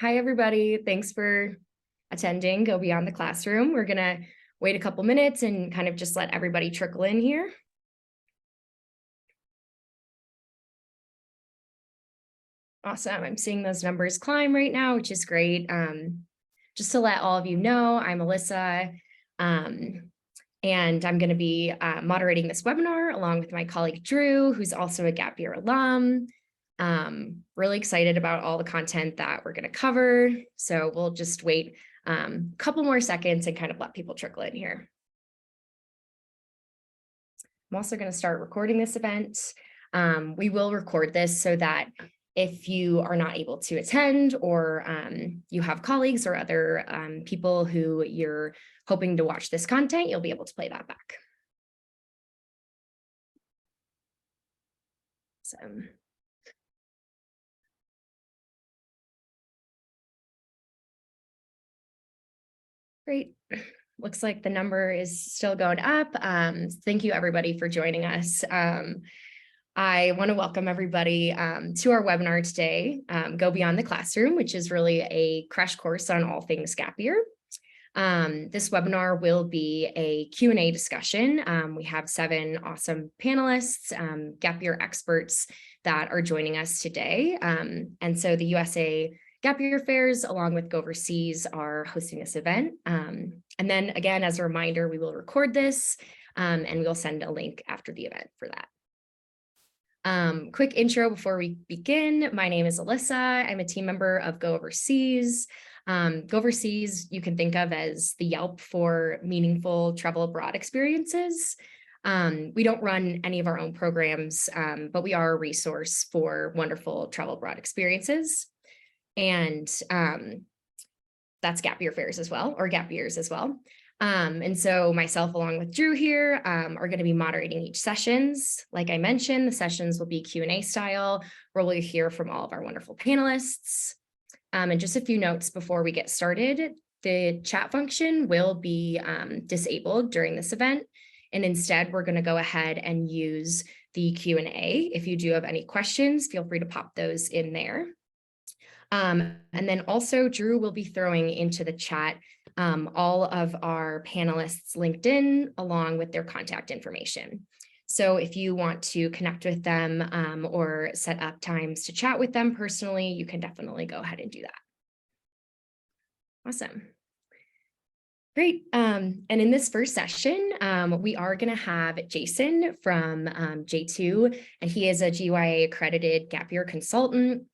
Hi, everybody. Thanks for attending Go Beyond the Classroom. We're going to wait a couple minutes and kind of just let everybody trickle in here. Awesome. I'm seeing those numbers climb right now, which is great. Just to let all of you know, I'm Alyssa, and I'm going to be moderating this webinar along with my colleague Drew, who's also a Gap Year alum. Really excited about all the content that we're going to cover. So we'll just wait a couple more seconds and kind of let people trickle in here. I'm also going to start recording this event. We will record this so that if you are not able to attend or you have colleagues or other people who you're hoping to watch this content, you'll be able to play that back. So. Great. Looks like the number is still going up. Thank you, everybody, for joining us. I want to welcome everybody to our webinar today, Go Beyond the Classroom, which is really a crash course on all things Gap Year. This webinar will be a Q&A discussion. We have 7 awesome panelists, Gap Year experts that are joining us today. And so the USA Gap Year Fairs, along with Go Overseas, are hosting this event. And then again, as a reminder, we will record this and we'll send a link after the event for that. Quick intro before we begin. My name is Alyssa. I'm a team member of Go Overseas. Go Overseas, you can think of as the Yelp for meaningful travel abroad experiences. We don't run any of our own programs, but we are a resource for wonderful travel abroad experiences. And that's Gap Year Fairs as well, or Gap Years as well. And so myself, along with Drew here, are going to be moderating each sessions. Like I mentioned, the sessions will be Q&A style, where we'll hear from all of our wonderful panelists. And just a few notes before we get started. The chat function will be disabled during this event. And instead, we're going to go ahead and use the Q&A. If you do have any questions, feel free to pop those in there. And then also Drew will be throwing into the chat all of our panelists' LinkedIn along with their contact information. So if you want to connect with them or set up times to chat with them personally, you can definitely go ahead and do that. Awesome. Great. And in this first session, we are going to have Jason from J2, and he is a GYA accredited Gap Year consultant.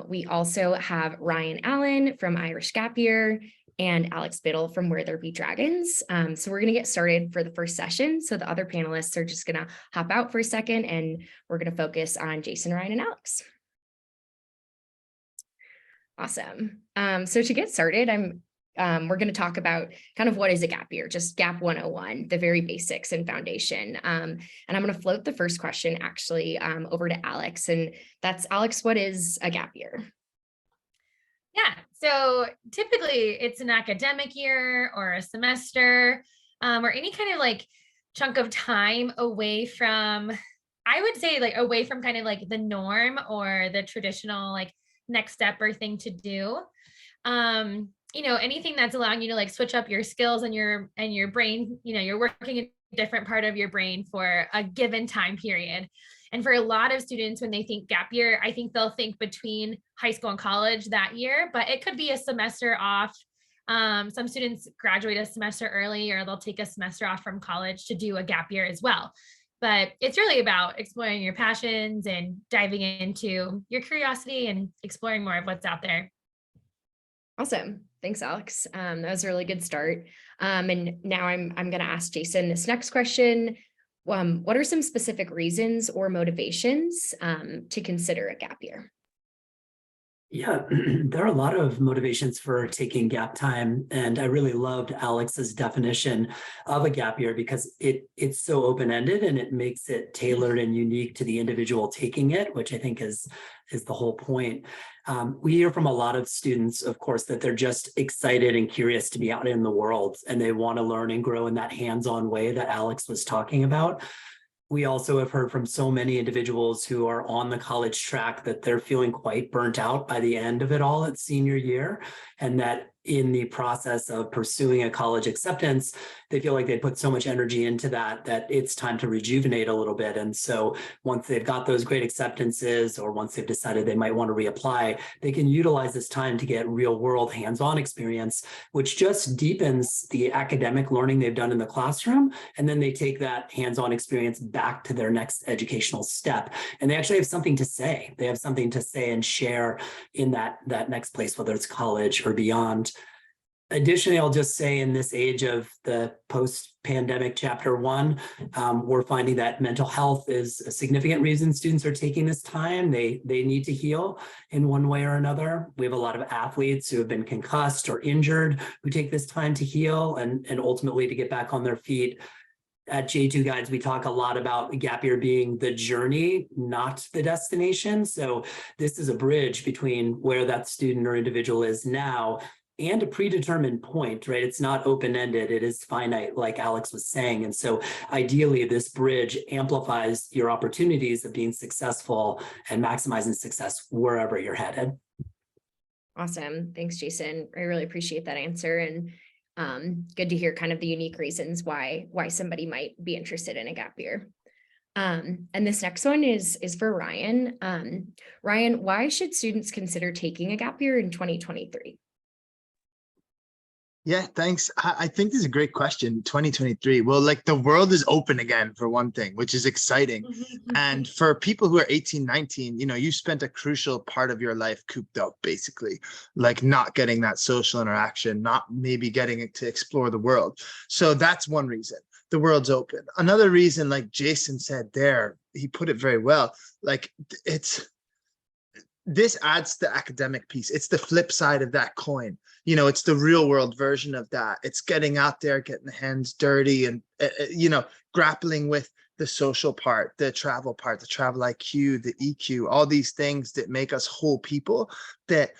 We also have Ryan Allen from Irish Gap Year and Alex Biddle from Where There Be Dragons. So we're going to get started for the first session. So the other panelists are just going to hop out for a second and we're going to focus on Jason, Ryan, and Alex. Awesome. So to get started, we're going to talk about kind of what is a gap year, just Gap 101, the very basics and foundation. And I'm going to float the first question actually over to Alex. And that's, Alex, what is a gap year? Yeah, so typically it's an academic year or a semester or any kind of like chunk of time away from, I would say like away from kind of like the norm or the traditional like next step or thing to do. You know, anything that's allowing you to like switch up your skills and your brain, you know, you're working a different part of your brain for a given time period. And for a lot of students, when they think gap year, I think they'll think between high school and college that year, but it could be a semester off. Some students graduate a semester early, or they'll take a semester off from college to do a gap year as well. But it's really about exploring your passions and diving into your curiosity and exploring more of what's out there. Awesome. Thanks, Alex. That was a really good start. And now I'm going to ask Jason this next question. What are some specific reasons or motivations to consider a gap year? Yeah, there are a lot of motivations for taking gap time. And I really loved Alex's definition of a gap year because it's so open-ended and it makes it tailored and unique to the individual taking it, which I think is the whole point. We hear from a lot of students, of course, that they're just excited and curious to be out in the world and they want to learn and grow in that hands-on way that Alex was talking about. We also have heard from so many individuals who are on the college track that they're feeling quite burnt out by the end of it all at senior year, and that in the process of pursuing a college acceptance, they feel like they put so much energy into that it's time to rejuvenate a little bit. And so once they've got those great acceptances, or once they've decided they might want to reapply, they can utilize this time to get real world hands-on experience, which just deepens the academic learning they've done in the classroom. And then they take that hands-on experience back to their next educational step. And they actually have something to say. They have something to say and share in that next place, whether it's college or beyond. Additionally, I'll just say in this age of the post-pandemic chapter 1, we're finding that mental health is a significant reason students are taking this time. They need to heal in one way or another. We have a lot of athletes who have been concussed or injured who take this time to heal and ultimately to get back on their feet. At J2 Guides, we talk a lot about gap year being the journey, not the destination. So this is a bridge between where that student or individual is now and a predetermined point, right? It's not open-ended, it is finite, like Alex was saying. And so ideally, this bridge amplifies your opportunities of being successful and maximizing success wherever you're headed. Awesome. Thanks, Jason. I really appreciate that answer. And good to hear kind of the unique reasons why somebody might be interested in a gap year. And this next one is for Ryan. Ryan, why should students consider taking a gap year in 2023? Yeah, thanks. I think this is a great question. 2023. Well, like the world is open again for one thing, which is exciting. And for people who are 18, 19, you spent a crucial part of your life cooped up, basically, like not getting that social interaction, not maybe getting to explore the world. So that's one reason. The world's open. Another reason, like Jason said there, he put it very well, like this adds the academic piece. It's the flip side of that coin. It's the real world version of that. It's getting out there, getting the hands dirty and, grappling with the social part, the travel IQ, the EQ, all these things that make us whole people that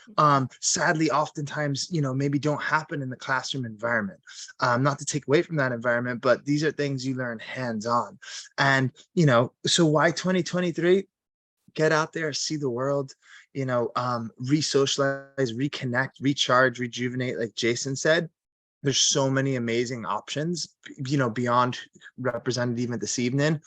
sadly oftentimes, maybe don't happen in the classroom environment. Not to take away from that environment, but these are things you learn hands-on. And, so why 2023? Get out there, see the world, re-socialize, reconnect, recharge, rejuvenate, like Jason said. There's so many amazing options, beyond represented even this evening.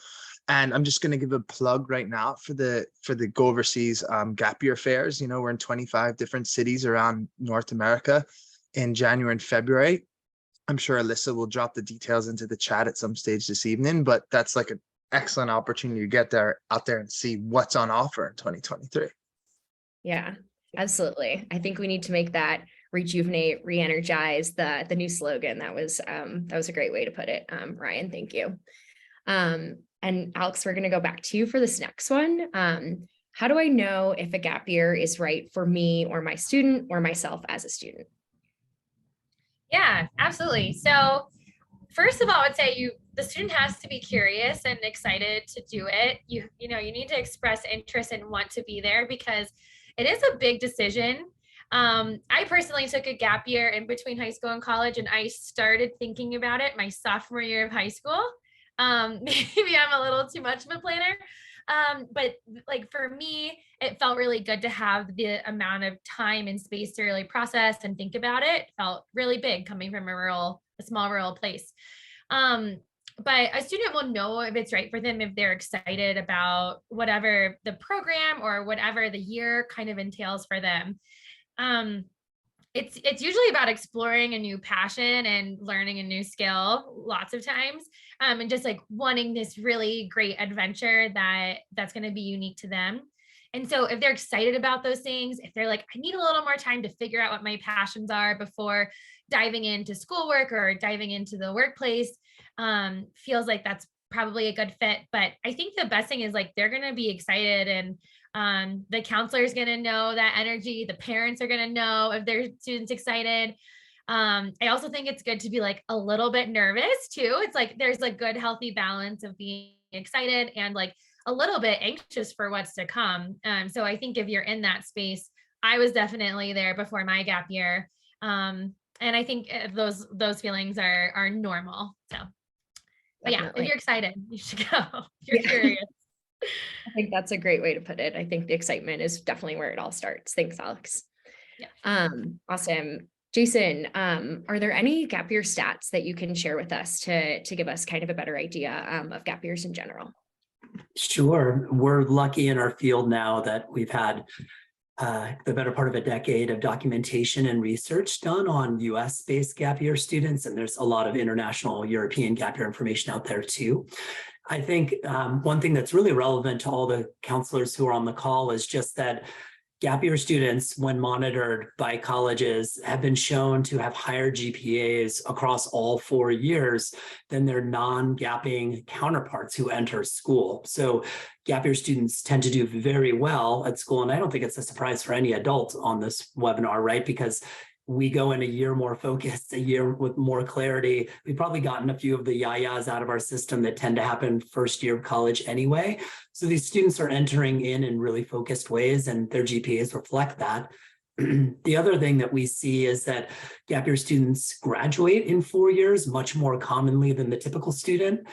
And I'm just going to give a plug right now for the Go Overseas gap year fairs. We're in 25 different cities around North America in January and February. I'm sure Alyssa will drop the details into the chat at some stage this evening, but that's like an excellent opportunity to get out there and see what's on offer in 2023. Yeah, absolutely. I think we need to make that rejuvenate, re-energize the new slogan. That was a great way to put it. Ryan, thank you. And Alex, we're going to go back to you for this next one. How do I know if a gap year is right for me or my student or myself as a student? Yeah, absolutely. So first of all, I would say the student has to be curious and excited to do it. You need to express interest and want to be there because it is a big decision. I personally took a gap year in between high school and college, and I started thinking about it my sophomore year of high school. Maybe I'm a little too much of a planner. But like for me, it felt really good to have the amount of time and space to really process and think about it. It felt really big coming from a small rural place. But a student will know if it's right for them if they're excited about whatever the program or whatever the year kind of entails for them. It's usually about exploring a new passion and learning a new skill lots of times, and just like wanting this really great adventure that's going to be unique to them. And so if they're excited about those things, if they're like, I need a little more time to figure out what my passions are before diving into schoolwork or diving into the workplace, feels like that's probably a good fit. But I think the best thing is like, they're going to be excited, and the counselor is going to know that energy. The parents are going to know if their student's excited. I also think it's good to be like a little bit nervous too. It's like, there's a good, healthy balance of being excited and like a little bit anxious for what's to come. So I think if you're in that space, I was definitely there before my gap year. And I think those feelings are normal. So But yeah, if Definitely. you're excited, you should go. If you're Yeah. curious. I think that's a great way to put it. I think the excitement is definitely where it all starts. Thanks, Alex. Yeah. Awesome. Jason, are there any gap year stats that you can share with us to give us kind of a better idea of gap years in general? Sure. We're lucky in our field now that we've had the better part of a decade of documentation and research done on US-based gap year students, and there's a lot of international European gap year information out there too. I think one thing that's really relevant to all the counselors who are on the call is just that gap year students, when monitored by colleges, have been shown to have higher GPAs across all 4 years than their non-gapping counterparts who enter school. So gap year students tend to do very well at school. And I don't think it's a surprise for any adult on this webinar, right? Because we go in a year more focused, a year with more clarity. We've probably gotten a few of the yayas out of our system that tend to happen first year of college anyway. So these students are entering in really focused ways, and their GPAs reflect that. The other thing that we see is that gap year students graduate in 4 years much more commonly than the typical student.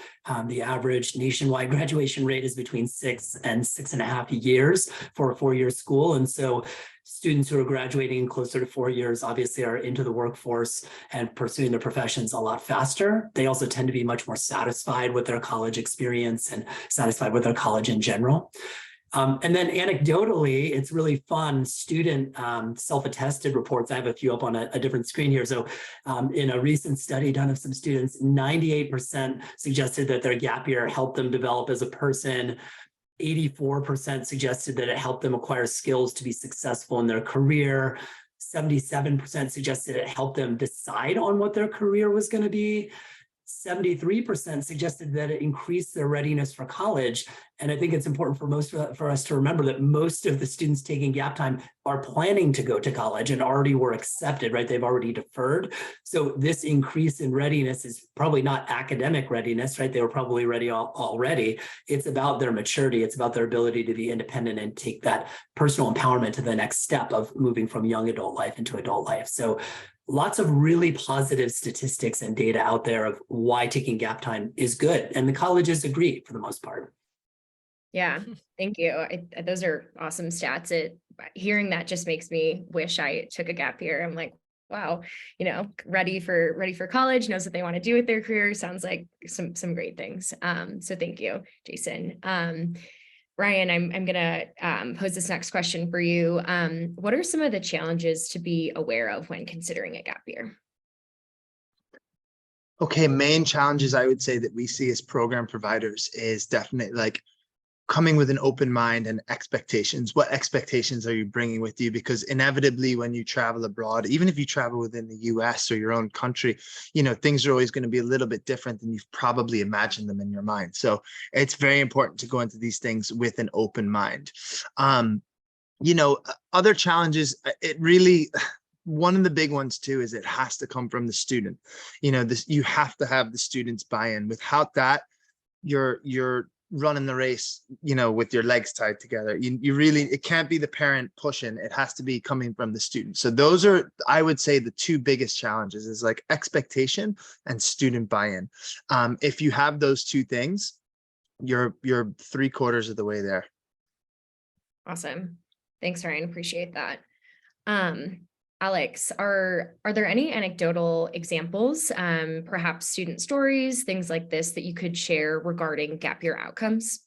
The average nationwide graduation rate is between 6 and 6.5 years for a 4-year school. And so students who are graduating closer to 4 years obviously are into the workforce and pursuing their professions a lot faster. They also tend to be much more satisfied with their college experience and satisfied with their college in general. And then anecdotally, it's really fun. Student self-attested reports. I have a few up on a different screen here. So in a recent study done of some students, 98% suggested that their gap year helped them develop as a person. 84% suggested that it helped them acquire skills to be successful in their career. 77% suggested it helped them decide on what their career was going to be. 73% suggested that it increased their readiness for college. And I think it's important for us to remember that most of the students taking gap time are planning to go to college and already were accepted, right? They've already deferred. So this increase in readiness is probably not academic readiness, right? They were probably ready already. It's about their maturity. It's about their ability to be independent and take that personal empowerment to the next step of moving from young adult life into adult life. So lots of really positive statistics and data out there of why taking gap time is good. And the colleges agree for the most part. Yeah, thank you. Those are awesome stats. Hearing that just makes me wish I took a gap year. I'm like, wow, ready for college, knows what they want to do with their career. Sounds like some great things. So thank you, Jason. Ryan, I'm gonna pose this next question for you. What are some of the challenges to be aware of when considering a gap year? Okay, main challenges I would say that we see as program providers is definitely like coming with an open mind and expectations. What expectations are you bringing with you? Because inevitably when you travel abroad, even if you travel within the US or your own country, things are always going to be a little bit different than you've probably imagined them in your mind. So it's very important to go into these things with an open mind. Other challenges, one of the big ones too is it has to come from the student. You have to have the students buy-in. Without that, you're running the race, with your legs tied together. It can't be the parent pushing, it has to be coming from the student. So those are, I would say, the two biggest challenges is like expectation and student buy-in. If you have those two things, you're 3/4 of the way there. Awesome. Thanks, Ryan. Appreciate that. Alex, are there any anecdotal examples, perhaps student stories, things like this that you could share regarding gap year outcomes?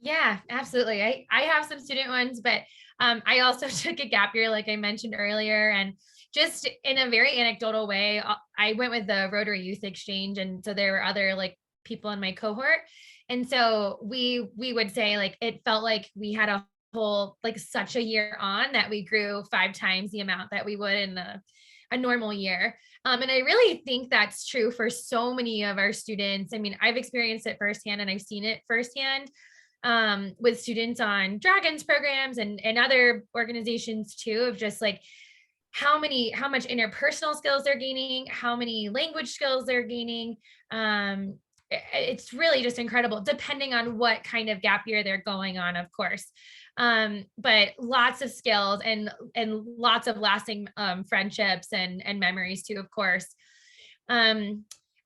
Yeah, absolutely. I have some student ones, but I also took a gap year, like I mentioned earlier, and just in a very anecdotal way, I went with the Rotary Youth Exchange, and so there were other like people in my cohort, and so we would say like it felt like we had a whole like such a year on that we grew 5 times the amount that we would in a normal year. And I really think that's true for so many of our students. I mean, I've experienced it firsthand and I've seen it firsthand with students on Dragons programs and other organizations too, of just like how much interpersonal skills they're gaining, how many language skills they're gaining. It's really just incredible, depending on what kind of gap year they're going on, of course. But lots of skills and lots of lasting friendships and memories too, of course.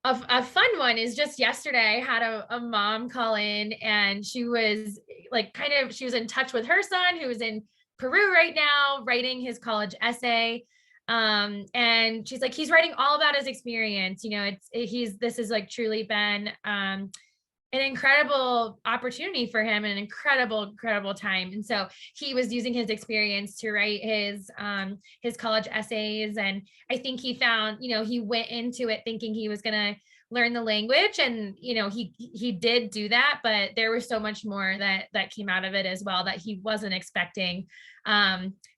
a fun one is just yesterday I had a mom call in, and she was like, she was in touch with her son who was in Peru right now writing his college essay. And she's like, he's writing all about his experience. This has like truly been an incredible opportunity for him, an incredible time. And so he was using his experience to write his college essays. And I think he found, he went into it thinking he was going to learn the language, and he did do that, but there was so much more that came out of it as well that he wasn't expecting,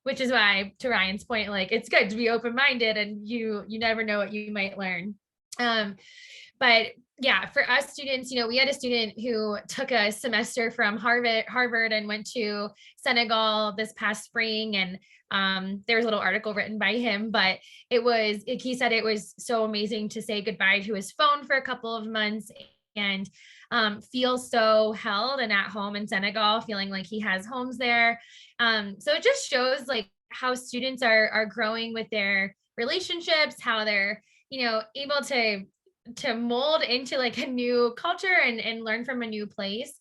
which is why, to Ryan's point, like, it's good to be open-minded, and you never know what you might learn. But yeah, for us students, we had a student who took a semester from Harvard and went to Senegal this past spring. And there's a little article written by him, but he said it was so amazing to say goodbye to his phone for a couple of months and feel so held and at home in Senegal, feeling like he has homes there. So it just shows like how students are growing with their relationships, how they're, able to mold into like a new culture and learn from a new place.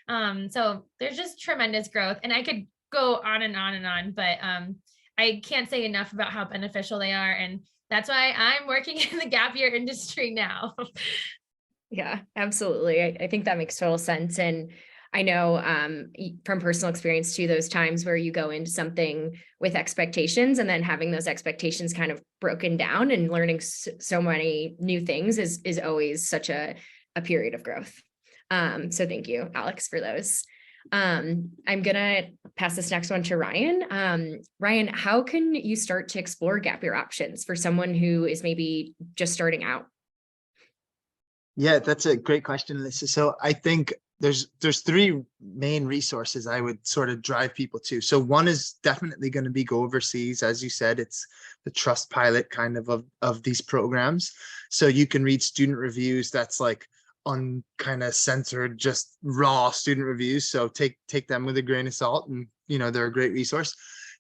So there's just tremendous growth, and I could go on and on and on, but I can't say enough about how beneficial they are. And that's why I'm working in the gap year industry now. Yeah, absolutely. I think that makes total sense. And I know from personal experience too, those times where you go into something with expectations and then having those expectations kind of broken down and learning so many new things is always such a period of growth. So thank you, Alex, for those. I'm gonna pass this next one to Ryan. Ryan, how can you start to explore gap year options for someone who is maybe just starting out? Yeah, that's a great question, Alyssa. So I think there's three main resources I would sort of drive people to. So one is definitely going to be Go Overseas. As you said, it's the trust pilot kind of these programs. So you can read student reviews that's like on kind of censored, just raw student reviews. So take them with a grain of salt, and they're a great resource.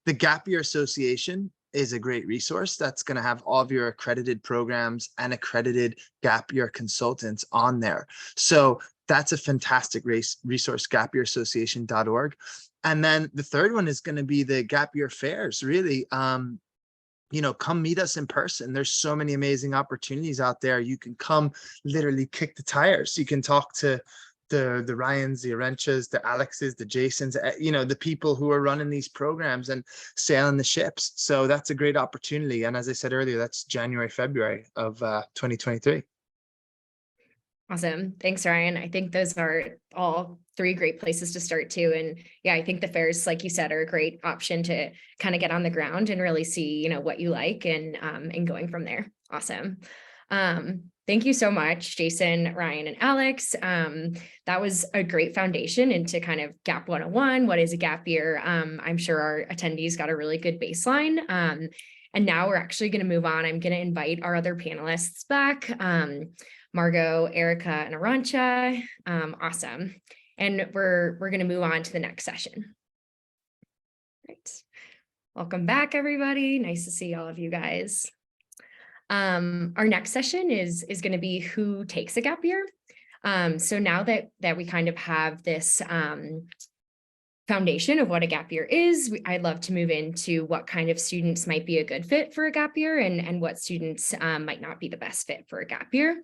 The Gap Year Association is a great resource that's going to have all of your accredited programs and accredited gap year consultants on there. So that's a fantastic resource, gapyearassociation.org. And then the third one is going to be the Gap Year Fairs. Really, come meet us in person. There's so many amazing opportunities out there. You can come literally kick the tires. You can talk to the Ryans, the Arenchas, the Alexes, the Jasons, the people who are running these programs and sailing the ships. So that's a great opportunity. And as I said earlier, that's January, February of 2023. Awesome. Thanks, Ryan. I think those are all three great places to start too. And yeah, I think the fairs, like you said, are a great option to kind of get on the ground and really see, what you like and going from there. Awesome. Thank you so much, Jason, Ryan, and Alex. That was a great foundation into kind of Gap 101. What is a gap year? I'm sure our attendees got a really good baseline. And now we're actually going to move on. I'm going to invite our other panelists back. Margot, Erica, and Arancha. Awesome. And we're going to move on to the next session. Right. Welcome back, everybody. Nice to see all of you guys. Our next session is going to be who takes a gap year. So now that we kind of have this foundation of what a gap year is, I'd love to move into what kind of students might be a good fit for a gap year and what students might not be the best fit for a gap year.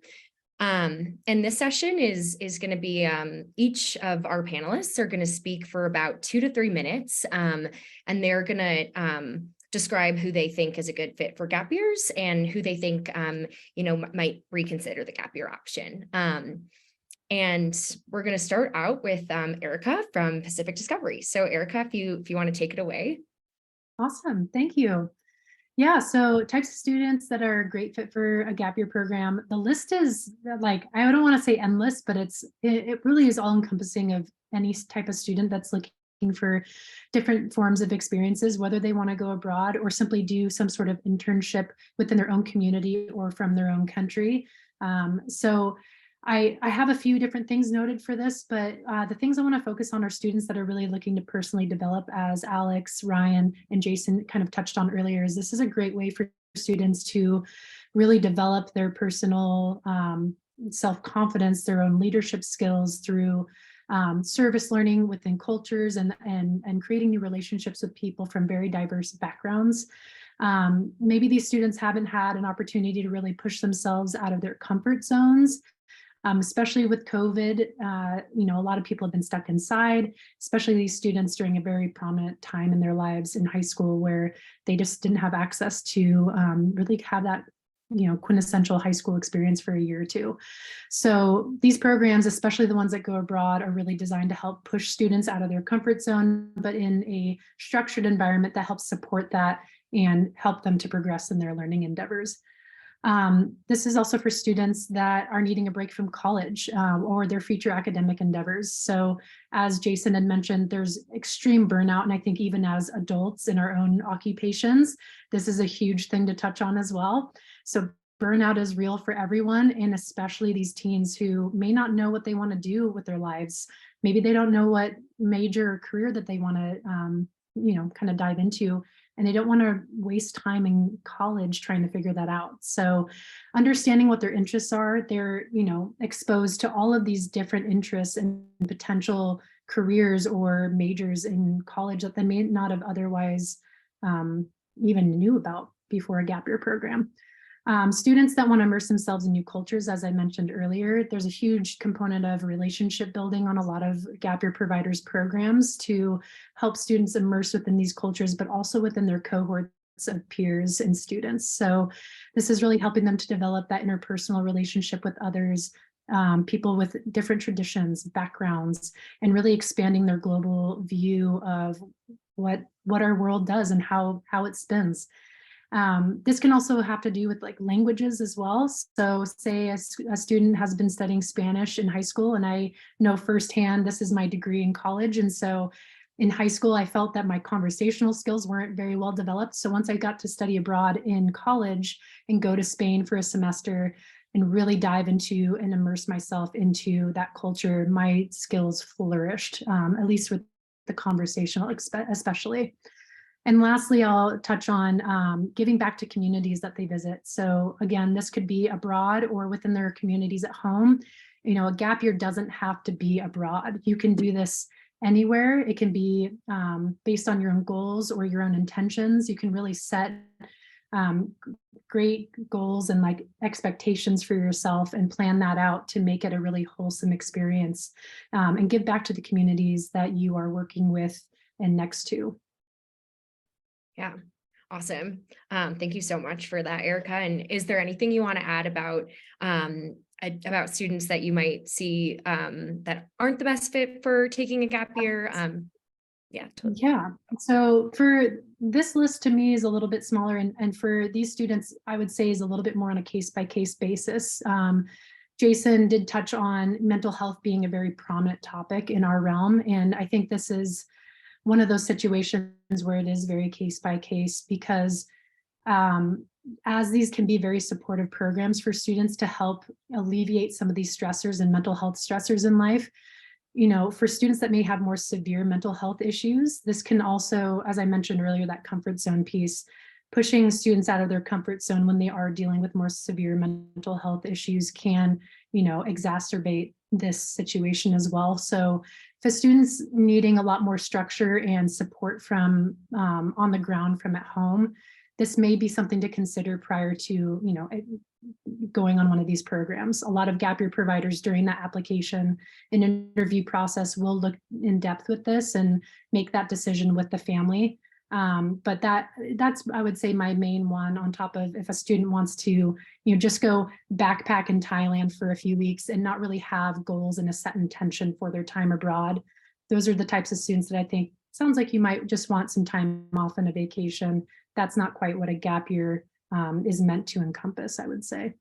And this session is going to be each of our panelists are going to speak for about 2 to 3 minutes, and they're going to describe who they think is a good fit for gap years and who they think might reconsider the gap year option. And we're going to start out with Erica from Pacific Discovery. So Erica, if you want to take it away. Awesome, thank you. Yeah, so types of students that are a great fit for a gap year program. The list is like, I don't want to say endless, but it really is all encompassing of any type of student that's looking for different forms of experiences, whether they want to go abroad or simply do some sort of internship within their own community or from their own country. So I have a few different things noted for this, but the things I want to focus on are students that are really looking to personally develop, as Alex, Ryan, and Jason kind of touched on earlier. Is this is a great way for students to really develop their personal self-confidence, their own leadership skills through service learning within cultures and creating new relationships with people from very diverse backgrounds. Maybe these students haven't had an opportunity to really push themselves out of their comfort zones. Especially with COVID, a lot of people have been stuck inside, especially these students during a very prominent time in their lives in high school where they just didn't have access to really have that quintessential high school experience for a year or two. So these programs, especially the ones that go abroad, are really designed to help push students out of their comfort zone, but in a structured environment that helps support that and help them to progress in their learning endeavors. This is also for students that are needing a break from college or their future academic endeavors. So as Jason had mentioned, there's extreme burnout. And I think even as adults in our own occupations, this is a huge thing to touch on as well. So burnout is real for everyone, and especially these teens who may not know what they want to do with their lives. Maybe they don't know what major or career that they want to, kind of dive into. And they don't want to waste time in college trying to figure that out. So understanding what their interests are, they're, exposed to all of these different interests and potential careers or majors in college that they may not have otherwise even knew about before a gap year program. Students that want to immerse themselves in new cultures, as I mentioned earlier, there's a huge component of relationship building on a lot of gap year providers programs to help students immerse within these cultures, but also within their cohorts of peers and students. So this is really helping them to develop that interpersonal relationship with others, people with different traditions, backgrounds, and really expanding their global view of what our world does and how it spins. This can also have to do with like languages as well. So say a student has been studying Spanish in high school, and I know firsthand, this is my degree in college. And so in high school, I felt that my conversational skills weren't very well developed. So once I got to study abroad in college and go to Spain for a semester and really dive into and immerse myself into that culture, my skills flourished, at least with the conversational especially. And lastly, I'll touch on giving back to communities that they visit. So again, this could be abroad or within their communities at home. A gap year doesn't have to be abroad. You can do this anywhere. It can be based on your own goals or your own intentions. You can really set great goals and like expectations for yourself and plan that out to make it a really wholesome experience and give back to the communities that you are working with and next to. Yeah, awesome. Thank you so much for that, Erica. And is there anything you want to add about students that you might see that aren't the best fit for taking a gap year? Yeah, totally. Yeah. So for this list to me is a little bit smaller, and for these students, I would say is a little bit more on a case-by-case basis. Jason did touch on mental health being a very prominent topic in our realm, and I think this is one of those situations where it is very case by case, because as these can be very supportive programs for students to help alleviate some of these stressors and mental health stressors in life, for students that may have more severe mental health issues, this can also, as I mentioned earlier, that comfort zone piece, pushing students out of their comfort zone when they are dealing with more severe mental health issues can, exacerbate this situation as well. So if a student's needing a lot more structure and support from on the ground from at home, this may be something to consider prior to, going on one of these programs. A lot of gap year providers during that application and interview process will look in depth with this and make that decision with the family. But that's, I would say, my main one, on top of if a student wants to, just go backpack in Thailand for a few weeks and not really have goals and a set intention for their time abroad. Those are the types of students that I think sounds like you might just want some time off and a vacation. That's not quite what a gap year is meant to encompass, I would say.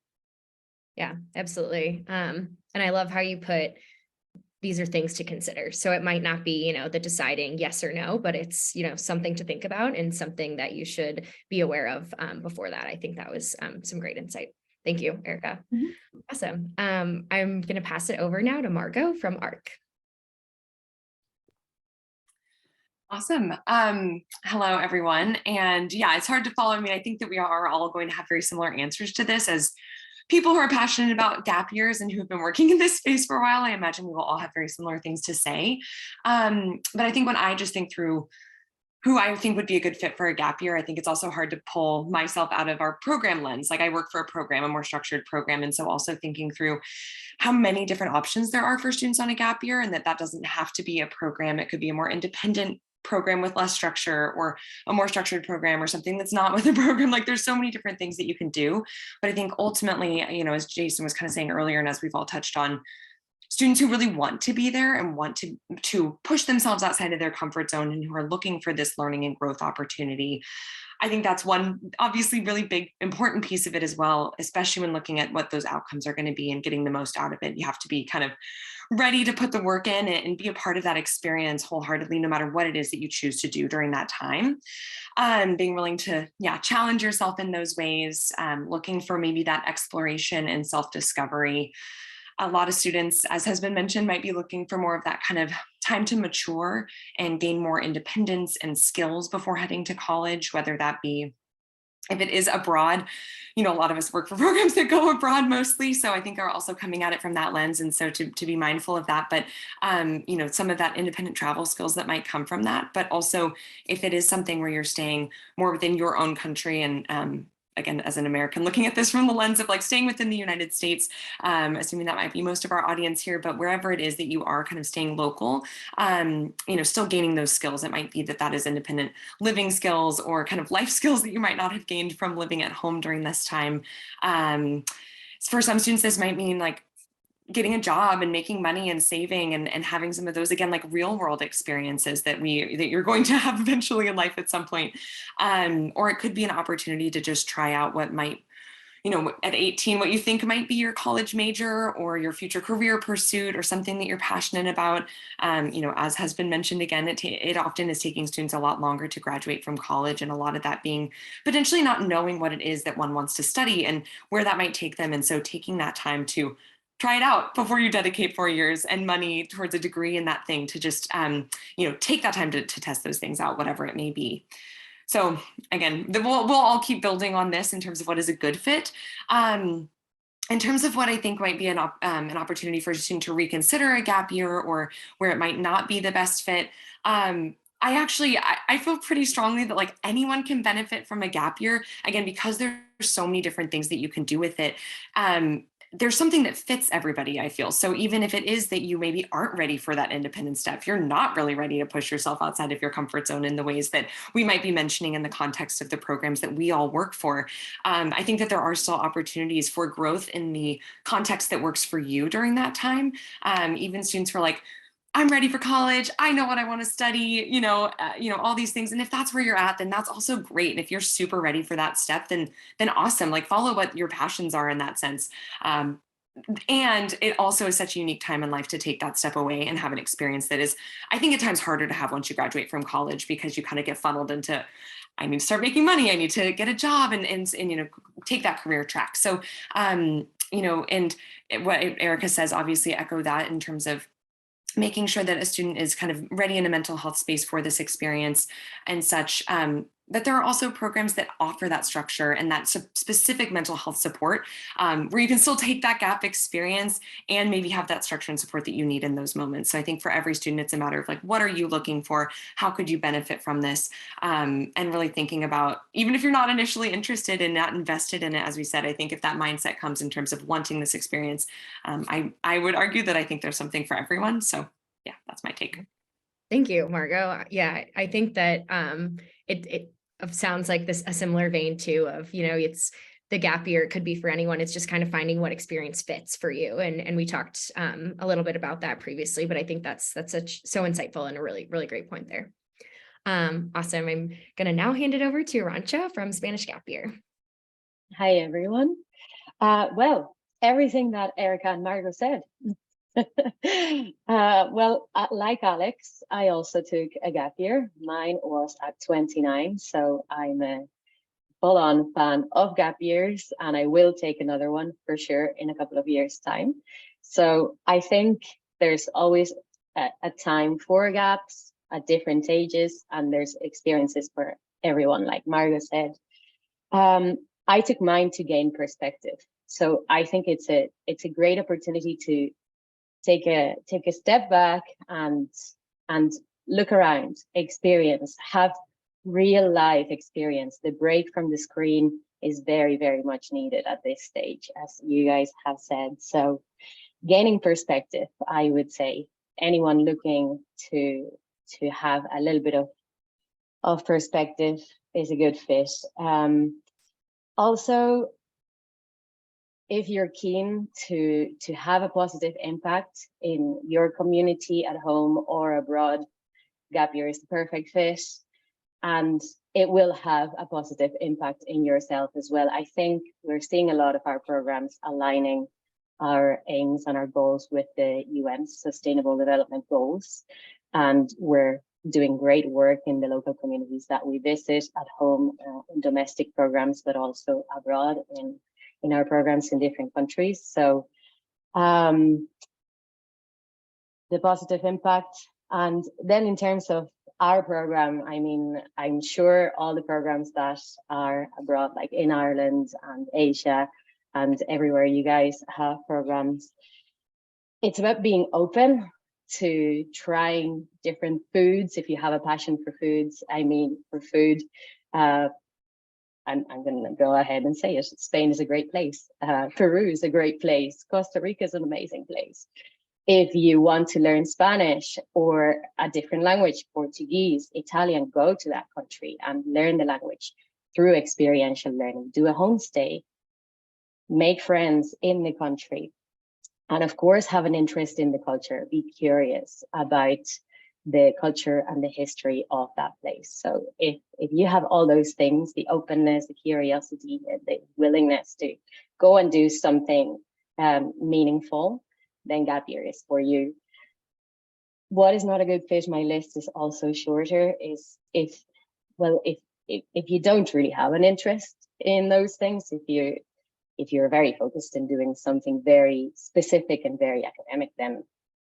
Yeah, absolutely. And I love how you put these are things to consider. So it might not be, the deciding yes or no, but it's, something to think about and something that you should be aware of before that. I think that was some great insight. Thank you, Erica. Mm-hmm. Awesome. I'm going to pass it over now to Margot from ARC. Awesome. Hello, everyone. And yeah, it's hard to follow. I mean, I think that we are all going to have very similar answers to this as people who are passionate about gap years and who have been working in this space for a while. I imagine we will all have very similar things to say. But I think when I just think through who I think would be a good fit for a gap year, I think it's also hard to pull myself out of our program lens. Like I work for a program, a more structured program. And so also thinking through how many different options there are for students on a gap year, and that doesn't have to be a program. It could be a more independent program with less structure, or a more structured program, or something that's not with a program. Like there's so many different things that you can do. But I think ultimately, you know, as Jason was kind of saying earlier, and as we've all touched on, students who really want to be there and want to push themselves outside of their comfort zone and who are looking for this learning and growth opportunity. I think that's one obviously really big, important piece of it as well, especially when looking at what those outcomes are going to be and getting the most out of it. You have to be kind of ready to put the work in and be a part of that experience wholeheartedly, no matter what it is that you choose to do during that time. Being willing to, challenge yourself in those ways, looking for maybe that exploration and self-discovery. A lot of students, as has been mentioned, might be looking for more of that kind of time to mature and gain more independence and skills before heading to college, whether that be if it is abroad. You know, a lot of us work for programs that go abroad mostly. So I think are also coming at it from that lens. And so to be mindful of that, but, you know, some of that independent travel skills that might come from that, but also if it is something where you're staying more within your own country and, again, as an American, looking at this from the lens of like staying within the United States, assuming that might be most of our audience here, but wherever it is that you are kind of staying local, you know, still gaining those skills. It might be that is independent living skills or kind of life skills that you might not have gained from living at home during this time. For some students, this might mean like getting a job and making money and saving and having some of those, again, like real world experiences that you're going to have eventually in life at some point. Or it could be an opportunity to just try out what might, you know, at 18, what you think might be your college major or your future career pursuit or something that you're passionate about. You know, as has been mentioned again, it often is taking students a lot longer to graduate from college, and a lot of that being potentially not knowing what it is that one wants to study and where that might take them. And so taking that time to try it out before you dedicate 4 years and money towards a degree in that thing, to just, you know, take that time to test those things out, whatever it may be. So again, we'll all keep building on this in terms of what is a good fit. In terms of what I think might be an opportunity for a student to reconsider a gap year, or where it might not be the best fit, I feel pretty strongly that like anyone can benefit from a gap year, again, because there's so many different things that you can do with it. There's something that fits everybody, I feel. So even if it is that you maybe aren't ready for that independent step, you're not really ready to push yourself outside of your comfort zone in the ways that we might be mentioning in the context of the programs that we all work for, I think that there are still opportunities for growth in the context that works for you during that time. Even students who are like, I'm ready for college, I know what I want to study, you know, all these things. And if that's where you're at, then that's also great. And if you're super ready for that step, then awesome, like follow what your passions are in that sense. And it also is such a unique time in life to take that step away and have an experience that is, I think at times harder to have once you graduate from college, because you kind of get funneled into, I need to start making money, I need to get a job and you know, take that career track. So, you know, and what Erica says, obviously echo that in terms of making sure that a student is kind of ready in a mental health space for this experience and such. But there are also programs that offer that structure and that specific mental health support, where you can still take that gap experience and maybe have that structure and support that you need in those moments. So I think for every student, it's a matter of like, what are you looking for? How could you benefit from this? And really thinking about, even if you're not initially interested and not invested in it, as we said, I think if that mindset comes in terms of wanting this experience, I would argue that I think there's something for everyone. So yeah, that's my take. Thank you, Margot. Yeah, I think that it sounds like a similar vein too of, you know, it's the gap year, it could be for anyone. It's just kind of finding what experience fits for you. And we talked a little bit about that previously, but I think that's so insightful and a really, really great point there. Awesome. I'm going to now hand it over to Arancha from Spanish Gap Year. Hi, everyone. Well, everything that Erica and Margot said. Like Alex, I also took a gap year. Mine was at 29, so I'm a full-on fan of gap years, and I will take another one for sure in a couple of years' time. So I think there's always a time for gaps. at different ages, and there's experiences for everyone, like Margot said. I took mine to gain perspective. So I think it's a great opportunity to take a step back and look around, experience, have real life experience. The break from the screen is very, very much needed at this stage, as you guys have said. So gaining perspective, I would say anyone looking to have a little bit of perspective is a good fit. Also, if you're keen to have a positive impact in your community at home or abroad, gap year is the perfect fit, and it will have a positive impact in yourself as well. I think we're seeing a lot of our programs aligning our aims and our goals with the UN's Sustainable Development Goals, and we're doing great work in the local communities that we visit at home, in domestic programs, but also abroad in our programs in different countries. So the positive impact. And then in terms of our program, I mean, I'm sure all the programs that are abroad, like in Ireland and Asia and everywhere you guys have programs, it's about being open to trying different foods. If you have a passion for foods, I mean, for food, I'm going to go ahead and say it. Spain is a great place. Peru is a great place. Costa Rica is an amazing place. If you want to learn Spanish or a different language, Portuguese, Italian, go to that country and learn the language through experiential learning. Do a homestay, make friends in the country, and of course, have an interest in the culture. Be curious about the culture and the history of that place. So if you have all those things, the openness, the curiosity, the willingness to go and do something meaningful, then gap year is for you. What is not a good fit, my list is also shorter, is if you don't really have an interest in those things, if you're very focused in doing something very specific and very academic, then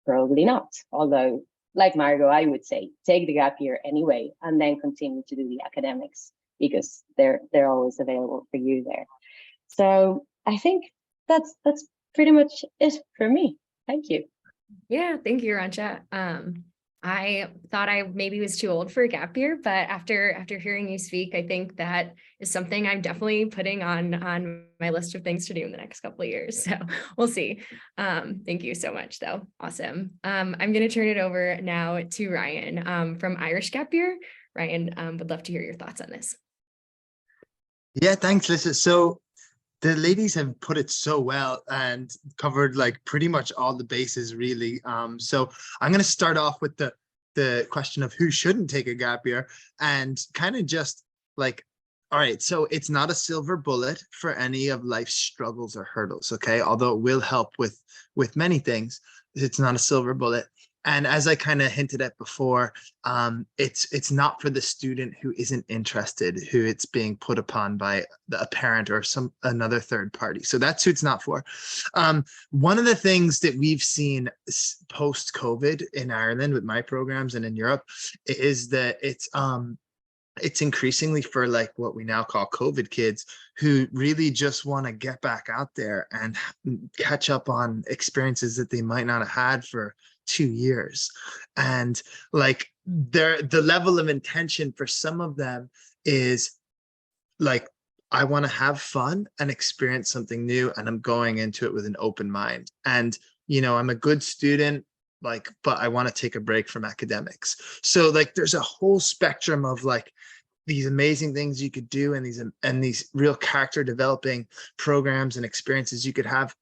probably not. Although, like Margot, I would say take the gap year anyway, and then continue to do the academics, because they're always available for you there. So I think that's pretty much it for me. Thank you. Yeah, thank you, Rancha. I thought I maybe was too old for a gap year, but after hearing you speak, I think that is something I'm definitely putting on my list of things to do in the next couple of years. So we'll see. Thank you so much, though. Awesome. I'm going to turn it over now to Ryan from Irish Gap Year. Ryan, would love to hear your thoughts on this. Yeah, thanks, Lisa. So the ladies have put it so well and covered like pretty much all the bases, really. So I'm going to start off with the question of who shouldn't take a gap year, and kind of just like, all right, so it's not a silver bullet for any of life's struggles or hurdles, okay? Although it will help with many things, it's not a silver bullet. And as I kind of hinted at before, it's not for the student who isn't interested, who it's being put upon by a parent or another third party. So that's who it's not for. One of the things that we've seen post-COVID in Ireland with my programs and in Europe is that it's increasingly for like what we now call COVID kids, who really just want to get back out there and catch up on experiences that they might not have had for 2 years. And like the level of intention for some of them is like, I want to have fun and experience something new, and I'm going into it with an open mind. And I'm a good student, like, but I want to take a break from academics. So like there's a whole spectrum of like these amazing things you could do, and these real character developing programs and experiences you could have,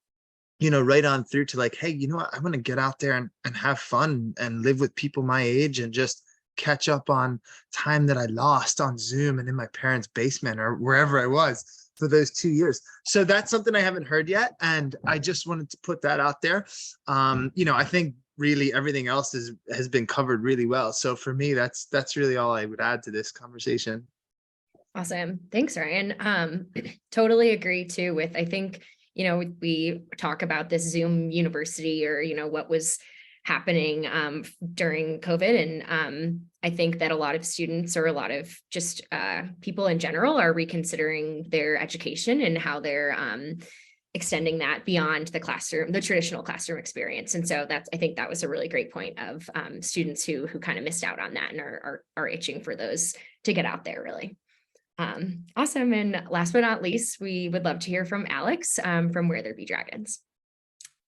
right on through to like, hey, you know what, I want to get out there and have fun and live with people my age and just catch up on time that I lost on Zoom and in my parents' basement or wherever I was for those 2 years. So that's something I haven't heard yet, and I just wanted to put that out there. I think really everything else has been covered really well. So for me, that's really all I would add to this conversation. Awesome. Thanks, Ryan. Totally agree too with, I think, we talk about this Zoom university or, what was happening during COVID. And I think that a lot of students or a lot of just people in general are reconsidering their education and how they're extending that beyond the classroom, the traditional classroom experience. And so I think that was a really great point of students who kind of missed out on that and are itching for those to get out there really. Awesome. And last but not least, we would love to hear from Alex from Where There Be Dragons.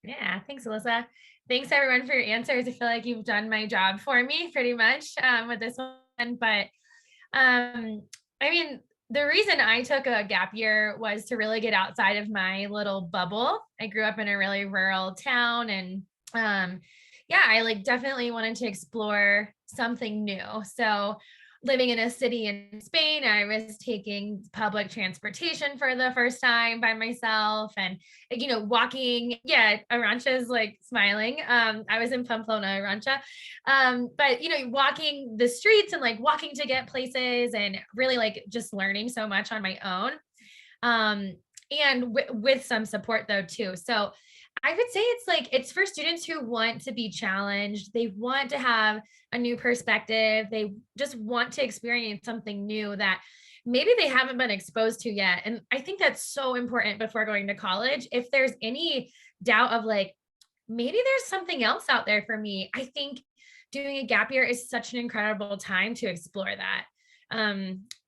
Yeah, thanks, Alyssa. Thanks everyone for your answers. I feel like you've done my job for me pretty much with this one. But I mean, the reason I took a gap year was to really get outside of my little bubble. I grew up in a really rural town, and yeah, I like definitely wanted to explore something new. So living in a city in Spain, I was taking public transportation for the first time by myself, and you know, walking. Yeah, Arancha is like smiling. I was in Pamplona, Arancha, but you know, walking the streets and like walking to get places, and really like just learning so much on my own, and with some support though too. So I would say it's for students who want to be challenged. They want to have a new perspective. They just want to experience something new that maybe they haven't been exposed to yet. And I think that's so important before going to college. If there's any doubt of like, maybe there's something else out there for me, I think doing a gap year is such an incredible time to explore that.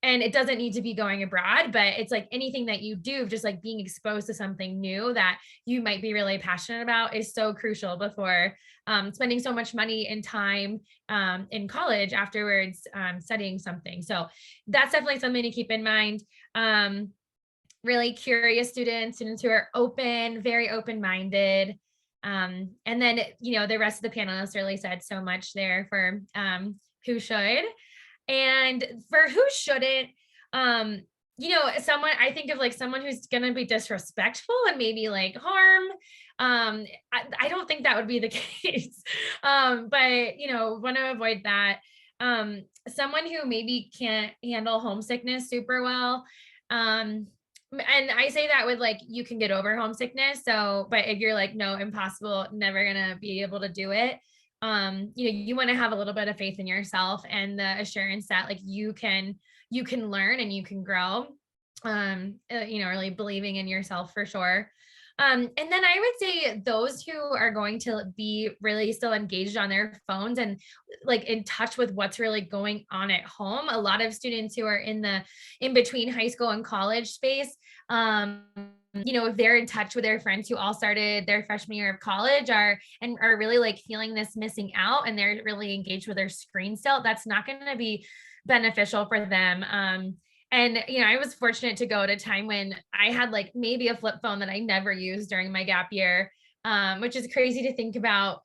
And it doesn't need to be going abroad, but it's like anything that you do, just like being exposed to something new that you might be really passionate about is so crucial before spending so much money and time in college afterwards studying something. So that's definitely something to keep in mind. Really curious students who are open, very open-minded. And then, you know, the rest of the panelists really said so much there for who should. And for who shouldn't, you know, I think of like someone who's going to be disrespectful and maybe like harm. I don't think that would be the case. But, you know, want to avoid that. Someone who maybe can't handle homesickness super well. And I say that with like, you can get over homesickness. So, but if you're like, no, impossible, never going to be able to do it. You know, you want to have a little bit of faith in yourself and the assurance that like you can learn and you can grow, you know, really believing in yourself for sure. And then I would say those who are going to be really still engaged on their phones and like in touch with what's really going on at home. A lot of students who are in between high school and college space, you know, if they're in touch with their friends who all started their freshman year of college are really like feeling this missing out and they're really engaged with their screen still, that's not going to be beneficial for them. And, you know, I was fortunate to go at a time when I had like maybe a flip phone that I never used during my gap year, which is crazy to think about.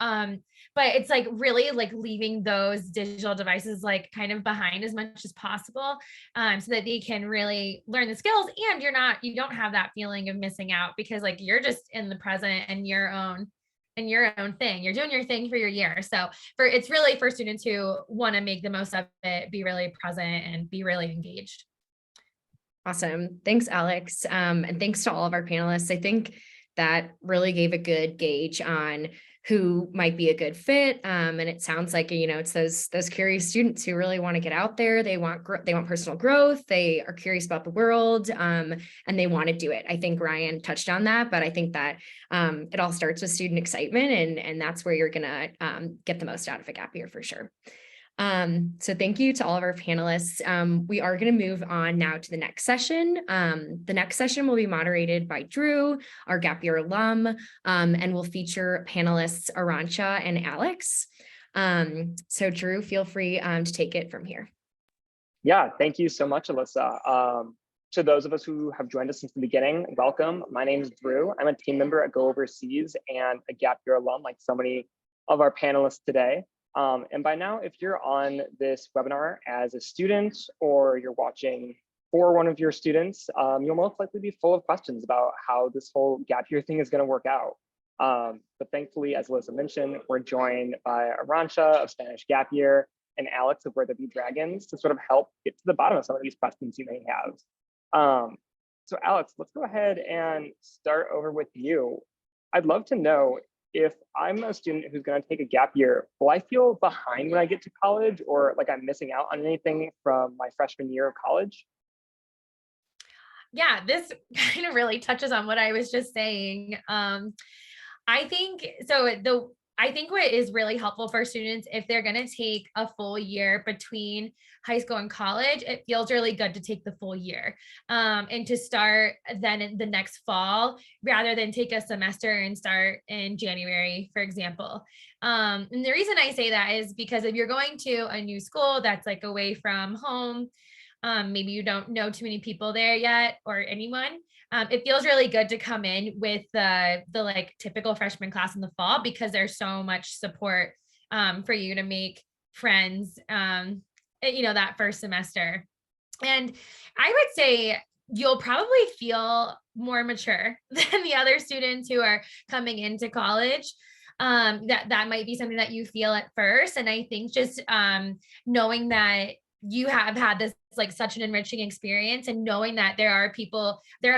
But it's like really like leaving those digital devices like kind of behind as much as possible, so that they can really learn the skills and you don't have that feeling of missing out because like you're just in the present and your own thing. You're doing your thing for your year. So it's really for students who want to make the most of it, be really present and be really engaged. Awesome. Thanks, Alex. And thanks to all of our panelists. I think that really gave a good gauge on who might be a good fit. And it sounds like, you know, it's those curious students who really want to get out there. They want personal growth. They are curious about the world, and they want to do it. I think Ryan touched on that, but I think that it all starts with student excitement, and that's where you're going to get the most out of a gap year for sure. So thank you to all of our panelists. We are going to move on now to the next session. The next session will be moderated by Drew, our gap year alum, and will feature panelists Arancha and Alex. So Drew, feel free to take it from here. Yeah, thank you so much, Alyssa. To those of us who have joined us since the beginning, welcome. My name is Drew. I'm a team member at Go Overseas and a gap year alum like so many of our panelists today. And by now, if you're on this webinar as a student or you're watching for one of your students, you'll most likely be full of questions about how this whole gap year thing is going to work out. But thankfully, as Alyssa mentioned, we're joined by Arancha of Spanish Gap Year and Alex of Where There Be Dragons to sort of help get to the bottom of some of these questions you may have. So Alex, let's go ahead and start over with you. I'd love to know, if I'm a student who's going to take a gap year, will I feel behind when I get to college, or like I'm missing out on anything from my freshman year of college? Yeah, this kind of really touches on what I was just saying. I think so. I think what is really helpful for students, if they're going to take a full year between high school and college, it feels really good to take the full year and to start then in the next fall rather than take a semester and start in January, for example. And the reason I say that is because if you're going to a new school that's like away from home, maybe you don't know too many people there yet or anyone. It feels really good to come in with the like typical freshman class in the fall because there's so much support for you to make friends, that first semester. And I would say you'll probably feel more mature than the other students who are coming into college. That might be something that you feel at first. And I think just knowing that you have had this like such an enriching experience and knowing that there are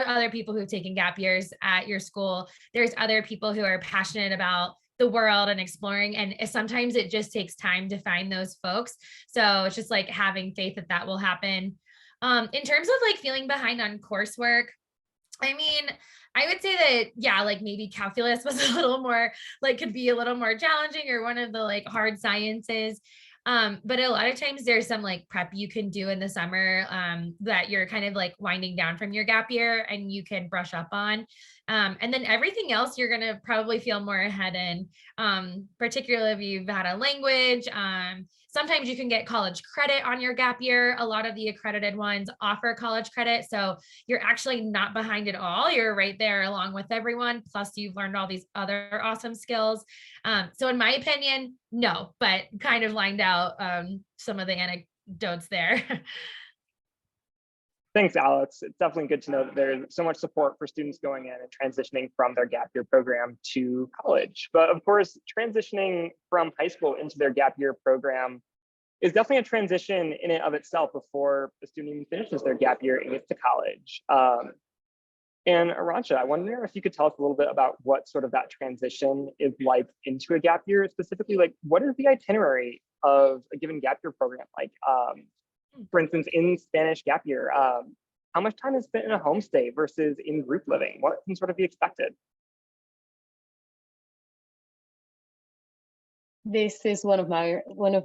other people who've taken gap years at your school. There's other people who are passionate about the world and exploring. And sometimes it just takes time to find those folks. So it's just like having faith that that will happen. In terms of like feeling behind on coursework, I mean, I would say that, yeah, like maybe calculus was a little more like could be a little more challenging or one of the like hard sciences. But a lot of times there's some like prep you can do in the summer that you're kind of like winding down from your gap year and you can brush up on. And then everything else you're going to probably feel more ahead in, particularly if you've had a language. Sometimes you can get college credit on your gap year. A lot of the accredited ones offer college credit. So you're actually not behind at all. You're right there along with everyone. Plus you've learned all these other awesome skills. So in my opinion, no, but kind of lined out some of the anecdotes there. Thanks, Alex. It's definitely good to know that there's so much support for students going in and transitioning from their gap year program to college. But of course, transitioning from high school into their gap year program is definitely a transition in and of itself before the student even finishes their gap year and gets to college. And Arancha, I wonder if you could tell us a little bit about what sort of that transition is like into a gap year, specifically, like what is the itinerary of a given gap year program like? For instance, in Spanish gap year, how much time is spent in a homestay versus in group living? What can sort of be expected? This is one of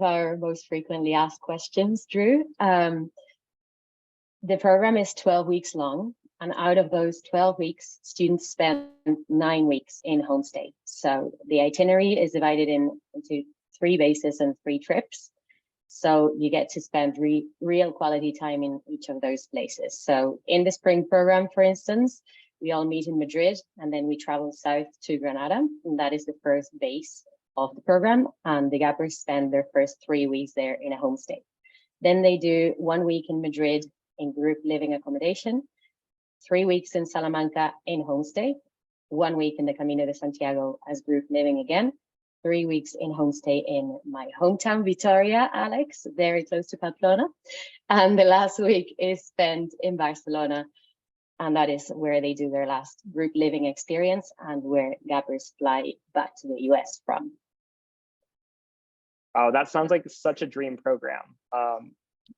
our most frequently asked questions, Drew. The program is 12 weeks long, and out of those 12 weeks, students spend 9 weeks in homestay. So the itinerary is divided into 3 bases and 3 trips. So you get to spend real quality time in each of those places. So in the spring program, for instance, we all meet in Madrid and then we travel south to Granada. And that is the first base of the program. And the gappers spend their first 3 weeks there in a homestay. Then they do 1 week in Madrid in group living accommodation, 3 weeks in Salamanca in homestay, 1 week in the Camino de Santiago as group living again, 3 weeks in homestay in my hometown, Vitoria, Alex, very close to Pamplona. And the last week is spent in Barcelona. And that is where they do their last group living experience and where gappers fly back to the US from. Oh, that sounds like such a dream program.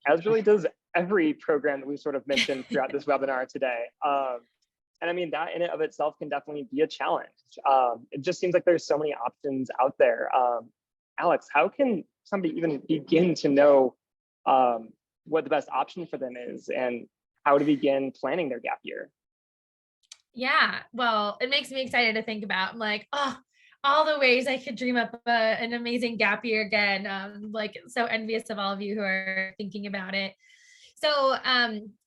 As really does every program that we've sort of mentioned throughout this webinar today. And I mean, that in and of itself can definitely be a challenge. It just seems like there's so many options out there. Alex, how can somebody even begin to know what the best option for them is and how to begin planning their gap year? Yeah, well, it makes me excited to think about. I'm like, oh, all the ways I could dream up an amazing gap year again. Like so envious of all of you who are thinking about it. So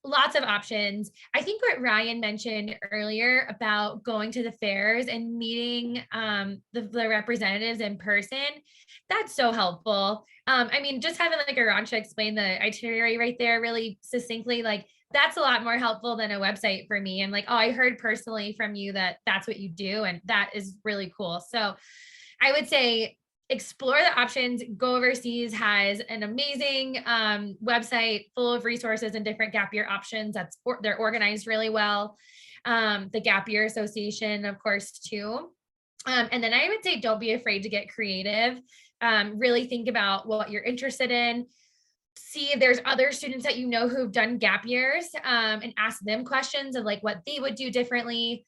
lots of options. I think what Ryan mentioned earlier about going to the fairs and meeting the representatives in person, that's so helpful. I mean, just having like Arancha explain the itinerary right there really succinctly, like that's a lot more helpful than a website for me. I'm like, oh, I heard personally from you that that's what you do. And that is really cool. So I would say explore the options. Go Overseas has an amazing website full of resources and different gap year options. They're organized really well. The Gap Year Association, of course, too. And then I would say, don't be afraid to get creative. Really think about what you're interested in. See if there's other students that you know who've done gap years, and ask them questions of like what they would do differently.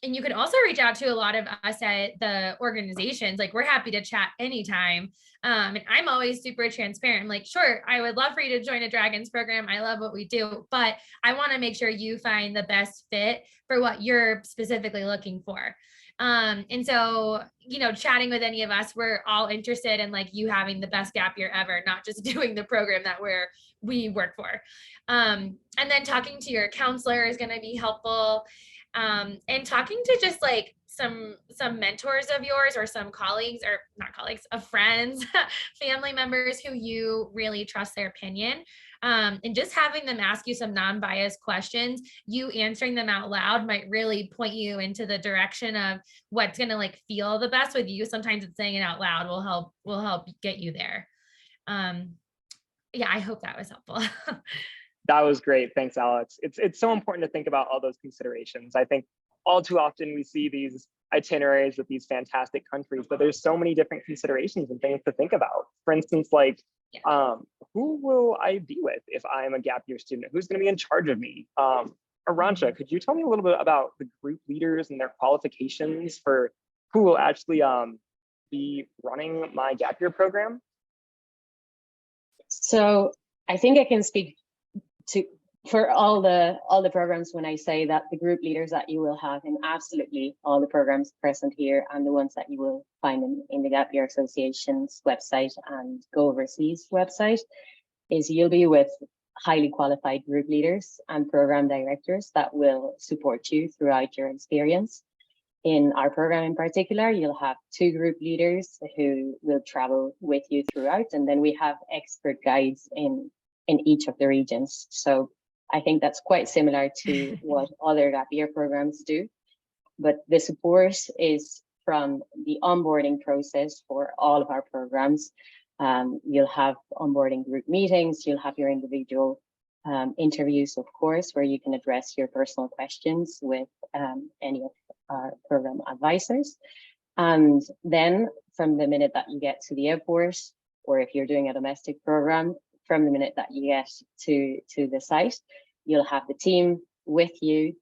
And you can also reach out to a lot of us at the organizations. Like, we're happy to chat anytime. And I'm always super transparent. I'm like, sure, I would love for you to join a Dragons program. I love what we do, but I want to make sure you find the best fit for what you're specifically looking for. And so, chatting with any of us, we're all interested in like you having the best gap year ever, not just doing the program that we work for. And then talking to your counselor is going to be helpful. And talking to just like some mentors of yours, or some colleagues, or not colleagues, of friends, family members who you really trust their opinion. And just having them ask you some non-biased questions, you answering them out loud might really point you into the direction of what's going to like feel the best with you. Sometimes it's saying it out loud will help get you there. Yeah, I hope that was helpful. That was great. Thanks, Alex. It's so important to think about all those considerations. I think all too often we see these itineraries with these fantastic countries, but there's so many different considerations and things to think about. For instance, like, who will I be with if I'm a gap year student? Who's going to be in charge of me? Arancha, could you tell me a little bit about the group leaders and their qualifications for who will actually be running my gap year program? So I think I can speak for all the programs when I say that the group leaders that you will have in absolutely all the programs present here, and the ones that you will find in the Gap Year Association's website and Go Overseas website, is you'll be with highly qualified group leaders and program directors that will support you throughout your experience. In our program in particular, you'll have 2 group leaders who will travel with you throughout, and then we have expert guides in each of the regions. So I think that's quite similar to what other gap year programs do. But the support is from the onboarding process for all of our programs. You'll have onboarding group meetings, you'll have your individual interviews, of course, where you can address your personal questions with any of our program advisors. And then from the minute that you get to the airport, or if you're doing a domestic program, from the minute that you get to the site, you'll have the team with you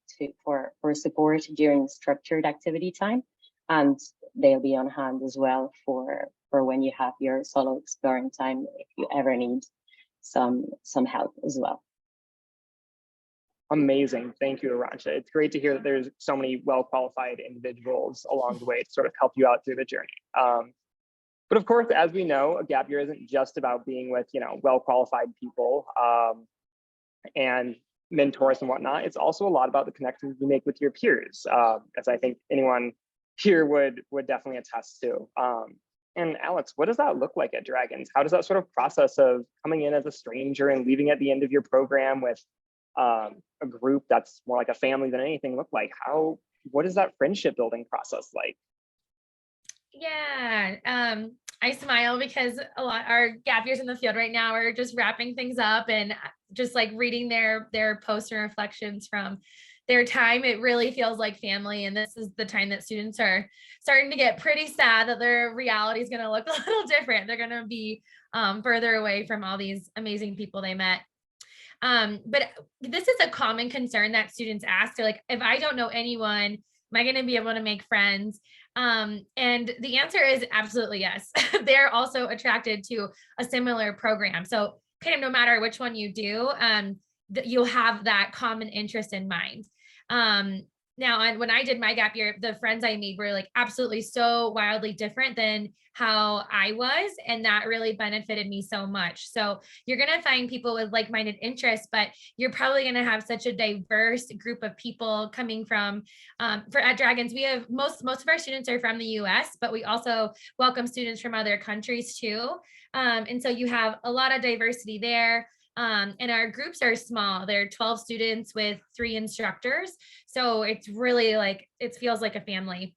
for support during structured activity time, and they'll be on hand as well for when you have your solo exploring time, if you ever need some help as well. Amazing. Thank you, Arancha. It's great to hear that there's so many well-qualified individuals along the way to sort of help you out through the journey. But of course, as we know, a gap year isn't just about being with, well-qualified people and mentors and whatnot. It's also a lot about the connections you make with your peers, as I think anyone here would definitely attest to. And Alex, what does that look like at Dragons? How does that sort of process of coming in as a stranger and leaving at the end of your program with a group that's more like a family than anything look like? What is that friendship building process like? Yeah, I smile because our gap years in the field right now are just wrapping things up, and just like reading their posts and reflections from their time. It really feels like family, and this is the time that students are starting to get pretty sad that their reality is going to look a little different. They're going to be further away from all these amazing people they met. But this is a common concern that students ask. They're like, if I don't know anyone, am I going to be able to make friends? And the answer is absolutely yes. They're also attracted to a similar program. So kind of no matter which one you do, you'll have that common interest in mind. Now, and when I did my gap year, the friends I made were like absolutely so wildly different than how I was. And that really benefited me so much. So you're going to find people with like-minded interests, but you're probably going to have such a diverse group of people coming from, at Dragons, we have most of our students are from the US, but we also welcome students from other countries too. And so you have a lot of diversity there. And our groups are small. There are 12 students with 3 instructors. So it's really like, it feels like a family.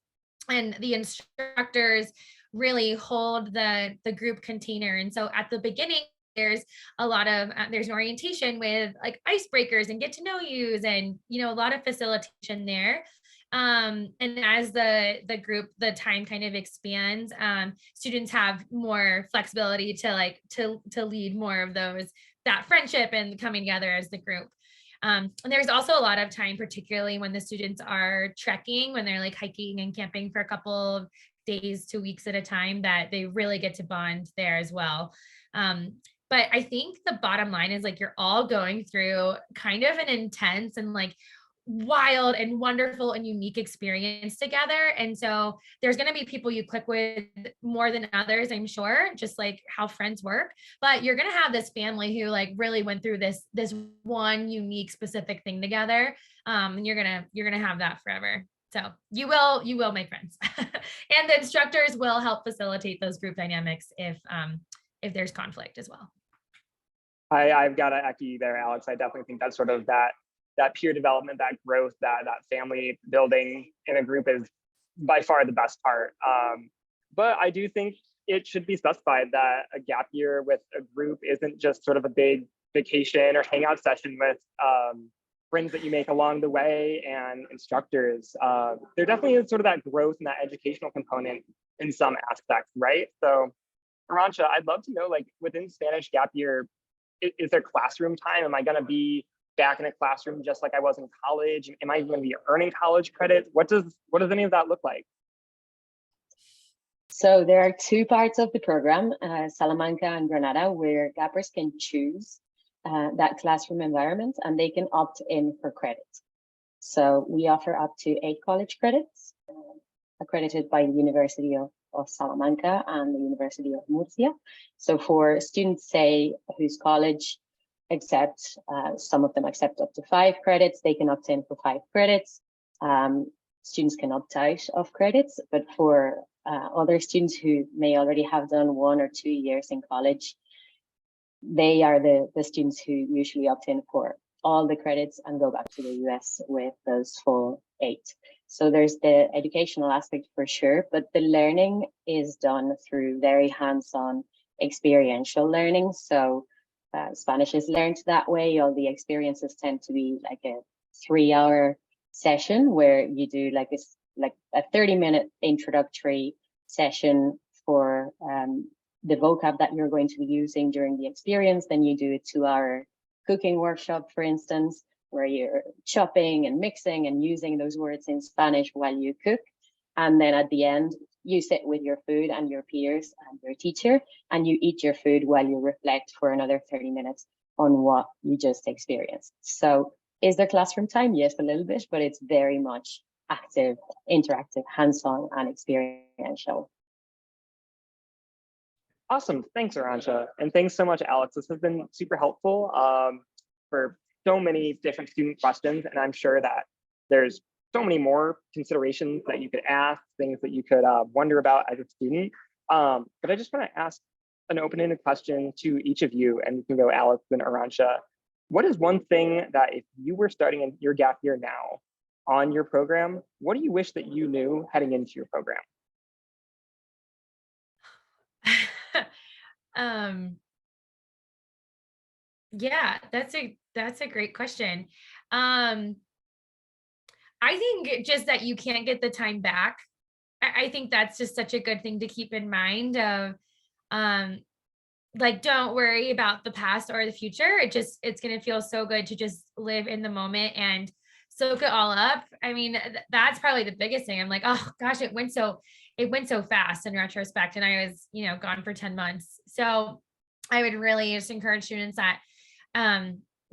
And the instructors really hold the group container. And so at the beginning, there's a lot of, there's an orientation with like icebreakers and get to know yous and, a lot of facilitation there. And as the group, the time kind of expands, students have more flexibility to lead more of that friendship and coming together as the group. And there's also a lot of time, particularly when the students are trekking, when they're like hiking and camping for a couple of days to weeks at a time, that they really get to bond there as well. But I think the bottom line is like, you're all going through kind of an intense and like wild and wonderful and unique experience together. And so there's going to be people you click with more than others, I'm sure, just like how friends work. But you're going to have this family who like really went through this one unique specific thing together. And you're going to have that forever. So you will make friends. And the instructors will help facilitate those group dynamics if there's conflict as well. I've got to echo you there, Alex. I definitely think that's sort of that peer development, that growth, that family building in a group is by far the best part. But I do think it should be specified that a gap year with a group isn't just sort of a big vacation or hangout session with friends that you make along the way and instructors. There definitely is sort of that growth and that educational component in some aspects, right? So, Arancha, I'd love to know, like, within Spanish gap year, is there classroom time? Am I going to be back in a classroom just like I was in college? Am I even going to be earning college credits? What does any of that look like? So there are two parts of the program, Salamanca and Granada, where gappers can choose that classroom environment, and they can opt in for credits. So we offer up to 8 college credits accredited by the University of Salamanca and the University of Murcia. So for students, say, whose college accept, some of them accept up to 5 credits, they can opt in for 5 credits. Students can opt out of credits, but for other students who may already have done 1 or 2 years in college, they are the students who usually opt in for all the credits and go back to the US with those full 8. So there's the educational aspect for sure, but the learning is done through very hands-on experiential learning. So Spanish is learned that way. All the experiences tend to be like a 3-hour session where you do like a 30-minute introductory session for the vocab that you're going to be using during the experience. Then you do a 2-hour cooking workshop, for instance, where you're chopping and mixing and using those words in Spanish while you cook. And then at the end, you sit with your food and your peers and your teacher, and you eat your food while you reflect for another 30 minutes on what you just experienced. So is there classroom time? Yes, a little bit, but it's very much active, interactive, hands-on, and experiential. Awesome. Thanks, Arancha. And thanks so much, Alex. This has been super helpful for so many different student questions. And I'm sure that there's so many more considerations that you could ask, things that you could wonder about as a student. But I just want to ask an open-ended question to each of you, and you can go Alex and Arancha. What is one thing that if you were starting in your gap year now on your program, what do you wish that you knew heading into your program? Yeah, that's a great question. I think just that you can't get the time back. I think that's just such a good thing to keep in mind of, like, don't worry about the past or the future. It's going to feel so good to just live in the moment and soak it all up. I mean, that's probably the biggest thing. I'm like, oh gosh, it went so fast in retrospect. And I was, gone for 10 months. So I would really just encourage students that,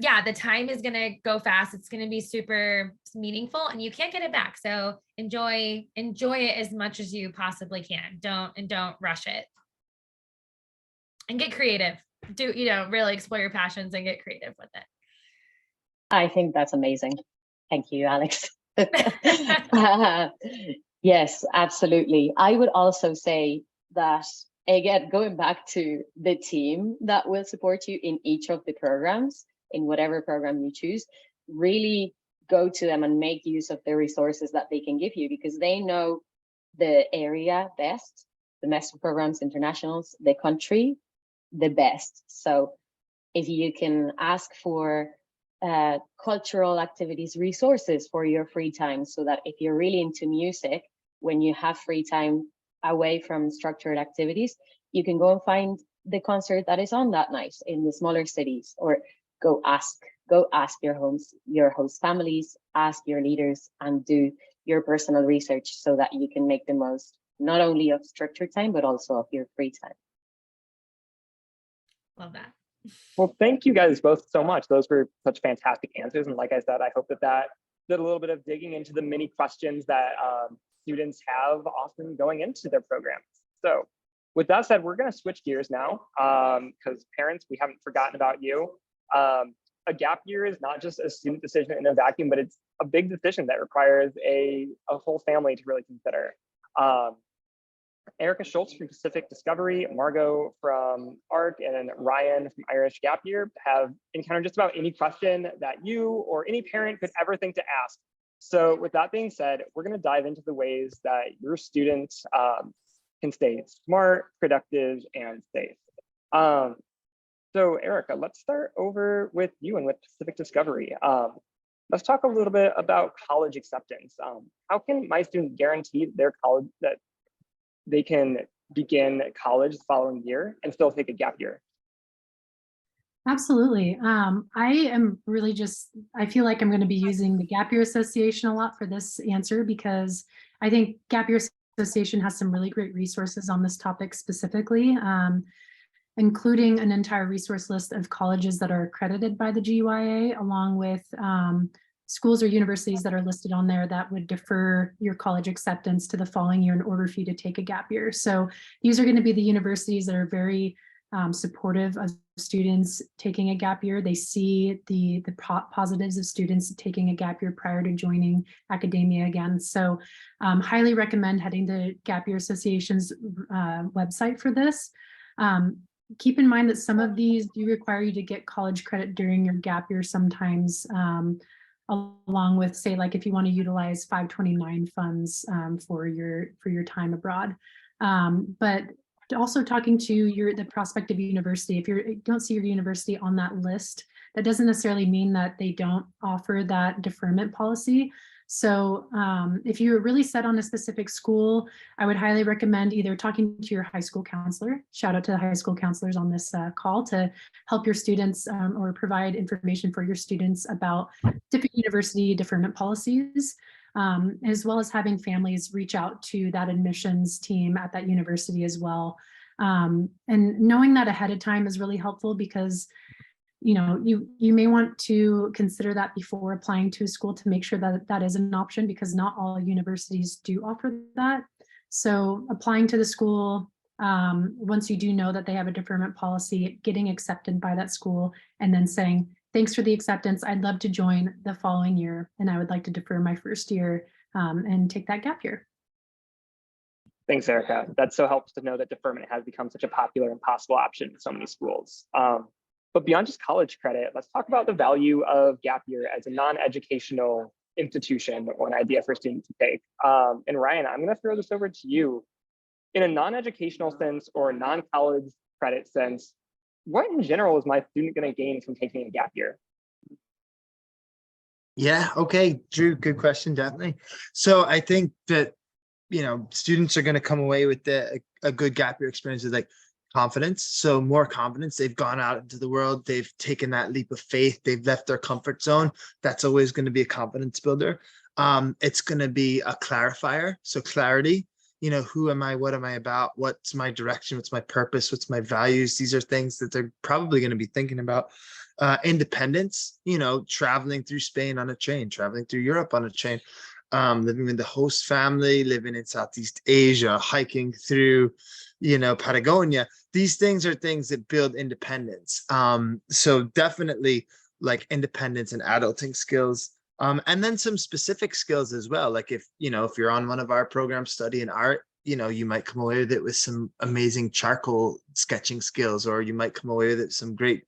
yeah, the time is going to go fast. It's going to be super meaningful and you can't get it back. So enjoy it as much as you possibly can. Don't rush it. And get creative. Really explore your passions and get creative with it. I think that's amazing. Thank you, Alex. Yes, absolutely. I would also say that, again, going back to the team that will support you in each of the programs, in whatever program you choose, really go to them and make use of the resources that they can give you, because they know the area best, the master programs, internationals, the country the best. So if you can ask for cultural activities resources for your free time, so that if you're really into music, when you have free time away from structured activities, you can go and find the concert that is on that night in the smaller cities, or go ask your host families, ask your leaders, and do your personal research so that you can make the most not only of structured time but also of your free time. Love that. Well, thank you guys both so much. Those were such fantastic answers. And like I said, I hope that did a little bit of digging into the many questions that students have often going into their programs. So with that said, we're going to switch gears now because parents, we haven't forgotten about you. A gap year is not just a student decision in a vacuum, but it's a big decision that requires a whole family to really consider. Erica Schultz from Pacific Discovery, Margot from ARC, and Ryan from Irish Gap Year have encountered just about any question that you or any parent could ever think to ask. So with that being said, we're going to dive into the ways that your students can stay smart, productive, and safe. So Erica, let's start over with you and with Pacific Discovery. Let's talk a little bit about college acceptance. How can my students guarantee their college that they can begin college the following year and still take a gap year? Absolutely. I feel like I'm going to be using the Gap Year Association a lot for this answer, because I think Gap Year Association has some really great resources on this topic specifically, including an entire resource list of colleges that are accredited by the GYA, along with schools or universities that are listed on there that would defer your college acceptance to the following year in order for you to take a gap year. So these are going to be the universities that are very supportive of students taking a gap year. They see the positives of students taking a gap year prior to joining academia again. So highly recommend heading to Gap Year Association's website for this. Keep in mind that some of these do require you to get college credit during your gap year sometimes, along with, say, like if you want to utilize 529 funds for your time abroad. But also talking to the prospective university, if you don't see your university on that list, that doesn't necessarily mean that they don't offer that deferment policy. So if you're really set on a specific school, I would highly recommend either talking to your high school counselor, shout out to the high school counselors on this call, to help your students or provide information for your students about different university deferment policies, as well as having families reach out to that admissions team at that university as well. And knowing that ahead of time is really helpful, because you may want to consider that before applying to a school to make sure that that is an option, because not all universities do offer that. So applying to the school, once you do know that they have a deferment policy, getting accepted by that school, and then saying, thanks for the acceptance, I'd love to join the following year, and I would like to defer my first year and take that gap year. Thanks, Erica. That so helps to know that deferment has become such a popular and possible option for so many schools. But beyond just college credit, let's talk about the value of gap year as a non-educational institution or an idea for students to take. And Ryan, I'm going to throw this over to you. In a non-educational sense or non-college credit sense, what in general is my student going to gain from taking a gap year? Yeah, okay, Drew, good question, definitely. So I think that, students are going to come away with a good gap year experience with confidence. So more confidence. They've gone out into the world. They've taken that leap of faith. They've left their comfort zone. That's always going to be a confidence builder. It's going to be a clarifier. So clarity, who am I? What am I about? What's my direction? What's my purpose? What's my values? These are things that they're probably going to be thinking about. Independence, traveling through Spain on a train, traveling through Europe on a train, living with the host family, living in Southeast Asia, hiking through, Patagonia. These things are things that build independence. So definitely independence and adulting skills. And then some specific skills as well. Like if you're on one of our programs studying art, you might come away with it with some amazing charcoal sketching skills, or you might come away with it some great,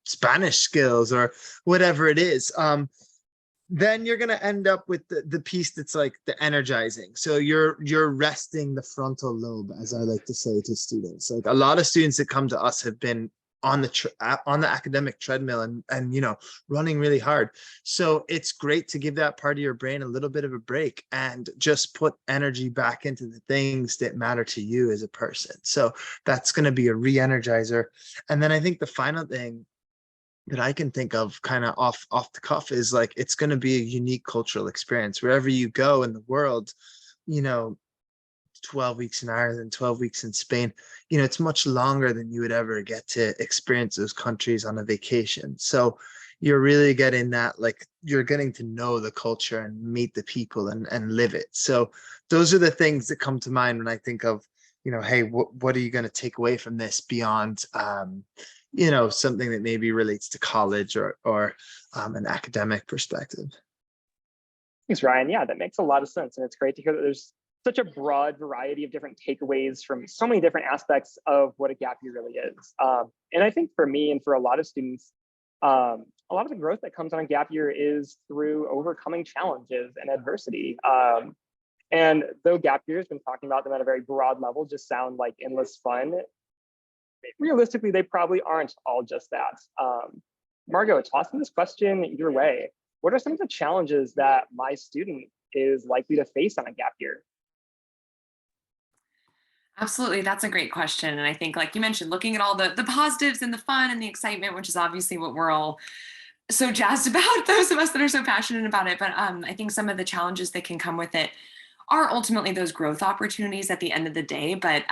Spanish skills or whatever it is. Then you're going to end up with the piece that's the energizing. So you're resting the frontal lobe, as I like to say to students. A lot of students that come to us have been on the academic treadmill and running really hard. So it's great to give that part of your brain a little bit of a break and just put energy back into the things that matter to you as a person. So that's going to be a re-energizer. And then I think the final thing that I can think of kind of off the cuff is like, it's going to be a unique cultural experience wherever you go in the world. 12 weeks in Ireland, 12 weeks in Spain, it's much longer than you would ever get to experience those countries on a vacation. So you're really getting that, like, you're getting to know the culture and meet the people and live it. So those are the things that come to mind when I think of, hey, what are you going to take away from this beyond, something that maybe relates to college or an academic perspective. Thanks, Ryan. Yeah, that makes a lot of sense. And it's great to hear that there's such a broad variety of different takeaways from so many different aspects of what a gap year really is. And I think for me and for a lot of students, a lot of the growth that comes on a gap year is through overcoming challenges and adversity. And though gap years, been talking about them at a very broad level, just sound like endless fun, realistically, they probably aren't all just that. Margot, tossing this question your way, what are some of the challenges that my student is likely to face on a gap year? Absolutely. That's a great question. And I think, like you mentioned, looking at all the positives and the fun and the excitement, which is obviously what we're all so jazzed about, those of us that are so passionate about it. But I think some of the challenges that can come with it are ultimately those growth opportunities at the end of the day. But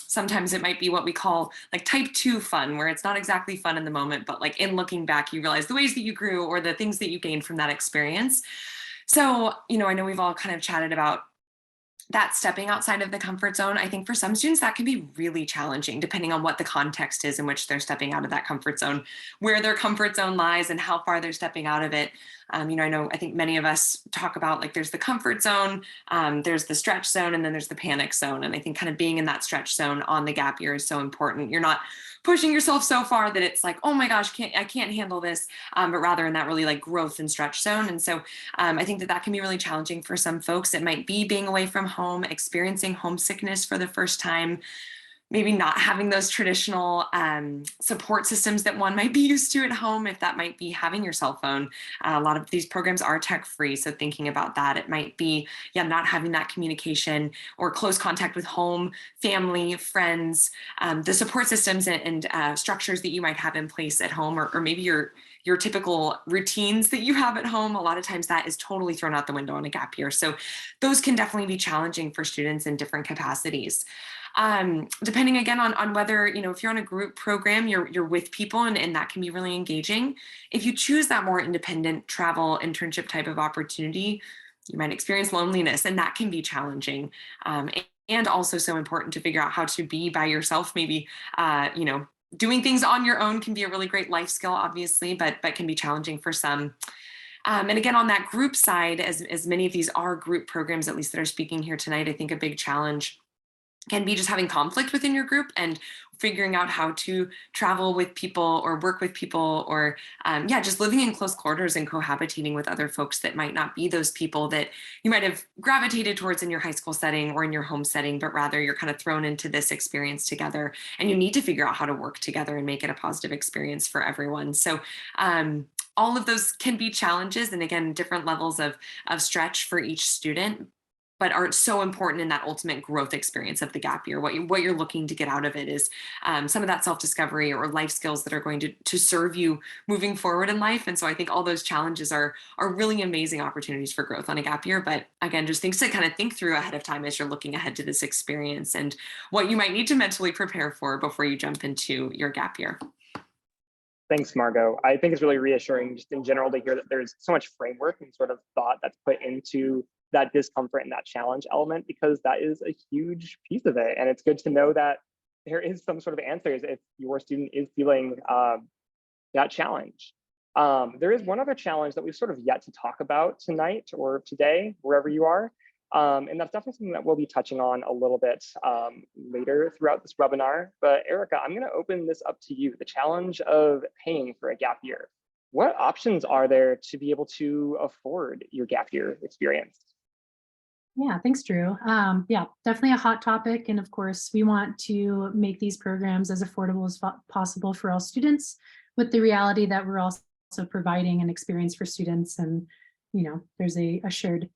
sometimes it might be what we call like type 2 fun, where it's not exactly fun in the moment, but like in looking back, you realize the ways that you grew or the things that you gained from that experience. So, I know we've all kind of chatted about that stepping outside of the comfort zone. I think for some students that can be really challenging depending on what the context is in which they're stepping out of that comfort zone, where their comfort zone lies and how far they're stepping out of it. I think many of us talk about like there's the comfort zone, there's the stretch zone, and then there's the panic zone. And I think kind of being in that stretch zone on the gap year is so important. You're not pushing yourself so far that it's like, oh my gosh, I can't handle this, but rather in that really like growth and stretch zone. And so I think that can be really challenging for some folks. It might be being away from home, experiencing homesickness for the first time, maybe not having those traditional support systems that one might be used to at home, if that might be having your cell phone. A lot of these programs are tech free, so thinking about that. It might be, not having that communication or close contact with home, family, friends, the support systems and structures that you might have in place at home, or maybe your typical routines that you have at home. A lot of times that is totally thrown out the window on a gap year. So those can definitely be challenging for students in different capacities. Depending again on whether, if you're on a group program, you're with people and that can be really engaging. If you choose that more independent travel internship type of opportunity, you might experience loneliness and that can be challenging. And also so important to figure out how to be by yourself, maybe, doing things on your own can be a really great life skill, obviously, but can be challenging for some. And again, on that group side, as many of these are group programs, at least that are speaking here tonight, I think a big challenge can be just having conflict within your group and figuring out how to travel with people or work with people or just living in close quarters and cohabitating with other folks that might not be those people that you might have gravitated towards in your high school setting or in your home setting, but rather you're kind of thrown into this experience together and you need to figure out how to work together and make it a positive experience for everyone. So all of those can be challenges, and again, different levels of stretch for each student, but are so important in that ultimate growth experience of the gap year. What you're looking to get out of it is some of that self-discovery or life skills that are going to serve you moving forward in life. And so I think all those challenges are really amazing opportunities for growth on a gap year. But again, just things to kind of think through ahead of time as you're looking ahead to this experience and what you might need to mentally prepare for before you jump into your gap year. Thanks, Margot. I think it's really reassuring just in general to hear that there's so much framework and sort of thought that's put into that discomfort and that challenge element, because that is a huge piece of it. And it's good to know that there is some sort of answers if your student is feeling that challenge. There is one other challenge that we've sort of yet to talk about tonight or today, wherever you are. And that's definitely something that we'll be touching on a little bit later throughout this webinar. But Erica, I'm going to open this up to you, the challenge of paying for a gap year. What options are there to be able to afford your gap year experience? Yeah, thanks, Drew. Yeah, definitely a hot topic. And of course, we want to make these programs as affordable as possible for all students, with the reality that we're also providing an experience for students. And, there's a shared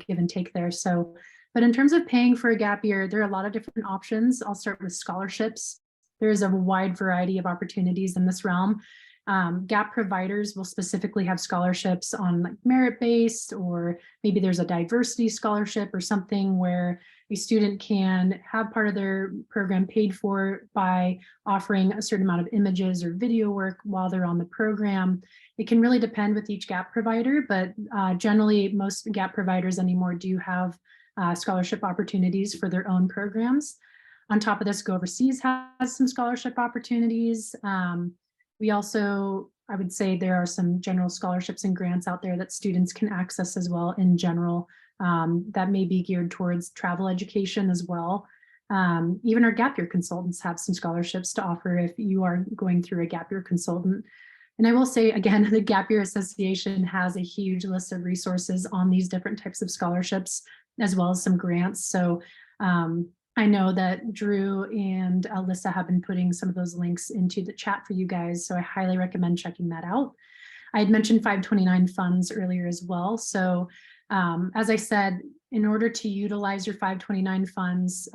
give and take there. So, but in terms of paying for a gap year, there are a lot of different options. I'll start with scholarships. There's a wide variety of opportunities in this realm. Gap providers will specifically have scholarships on like merit-based, or maybe there's a diversity scholarship or something where a student can have part of their program paid for by offering a certain amount of images or video work while they're on the program. It can really depend with each gap provider, but generally most gap providers anymore do have scholarship opportunities for their own programs. On top of this, Go Overseas has some scholarship opportunities. We also, I would say there are some general scholarships and grants out there that students can access as well in general, that may be geared towards travel education as well. Even our gap year consultants have some scholarships to offer if you are going through a gap year consultant. And I will say again, the Gap Year Association has a huge list of resources on these different types of scholarships, as well as some grants. So I know that Drew and Alyssa have been putting some of those links into the chat for you guys, so I highly recommend checking that out. I had mentioned 529 funds earlier as well. So as I said, in order to utilize your 529 funds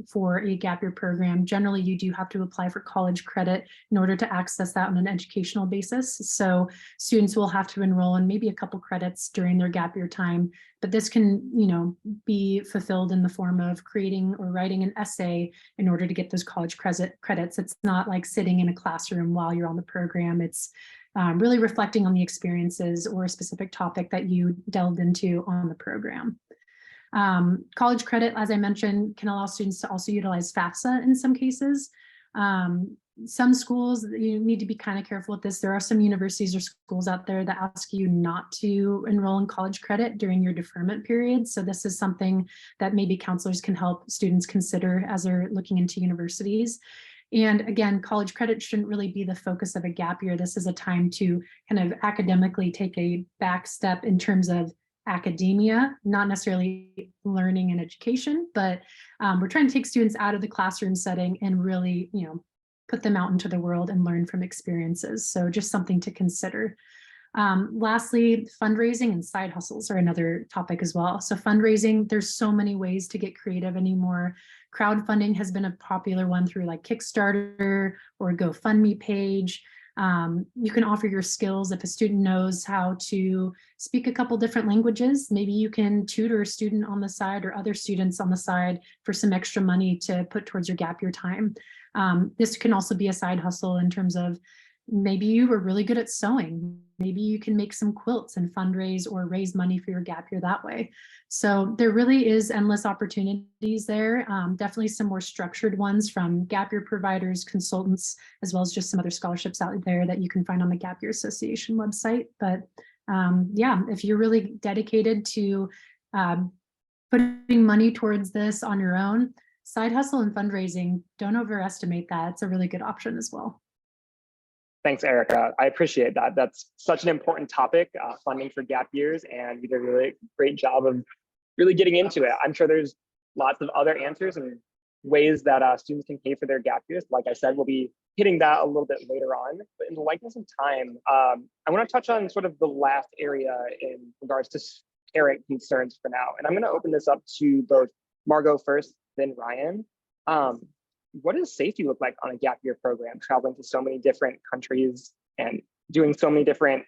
for a gap year program, generally you do have to apply for college credit in order to access that on an educational basis. So students will have to enroll in maybe a couple credits during their gap year time, but this can, be fulfilled in the form of creating or writing an essay in order to get those college credits. It's not like sitting in a classroom while you're on the program. It's really reflecting on the experiences or a specific topic that you delved into on the program. College credit, as I mentioned, can allow students to also utilize FAFSA in some cases. Some schools, you need to be kind of careful with this. There are some universities or schools out there that ask you not to enroll in college credit during your deferment period. So this is something that maybe counselors can help students consider as they're looking into universities. And again, college credit shouldn't really be the focus of a gap year. This is a time to kind of academically take a back step in terms of academia, not necessarily learning and education, but we're trying to take students out of the classroom setting and really, put them out into the world and learn from experiences. So just something to consider. Lastly, fundraising and side hustles are another topic as well. So fundraising, there's so many ways to get creative anymore. Crowdfunding has been a popular one through like Kickstarter or GoFundMe page. You can offer your skills. If a student knows how to speak a couple different languages, maybe you can tutor a student on the side or other students on the side for some extra money to put towards your gap year time. This can also be a side hustle in terms of maybe you were really good at sewing. Maybe you can make some quilts and fundraise or raise money for your gap year that way. So there really is endless opportunities there. Definitely some more structured ones from gap year providers, consultants, as well as just some other scholarships out there that you can find on the Gap Year Association website. But yeah, if you're really dedicated to putting money towards this on your own, side hustle and fundraising, don't overestimate that. It's a really good option as well. Thanks, Erica. I appreciate that. That's such an important topic, funding for gap years, and you did a really great job of really getting into it. I'm sure there's lots of other answers and ways that students can pay for their gap years. Like I said, we'll be hitting that a little bit later on. But in the likeness of time, I want to touch on sort of the last area in regards to parent concerns for now. And I'm going to open this up to both Margot first, then Ryan. What does safety look like on a gap year program, traveling to so many different countries and doing so many different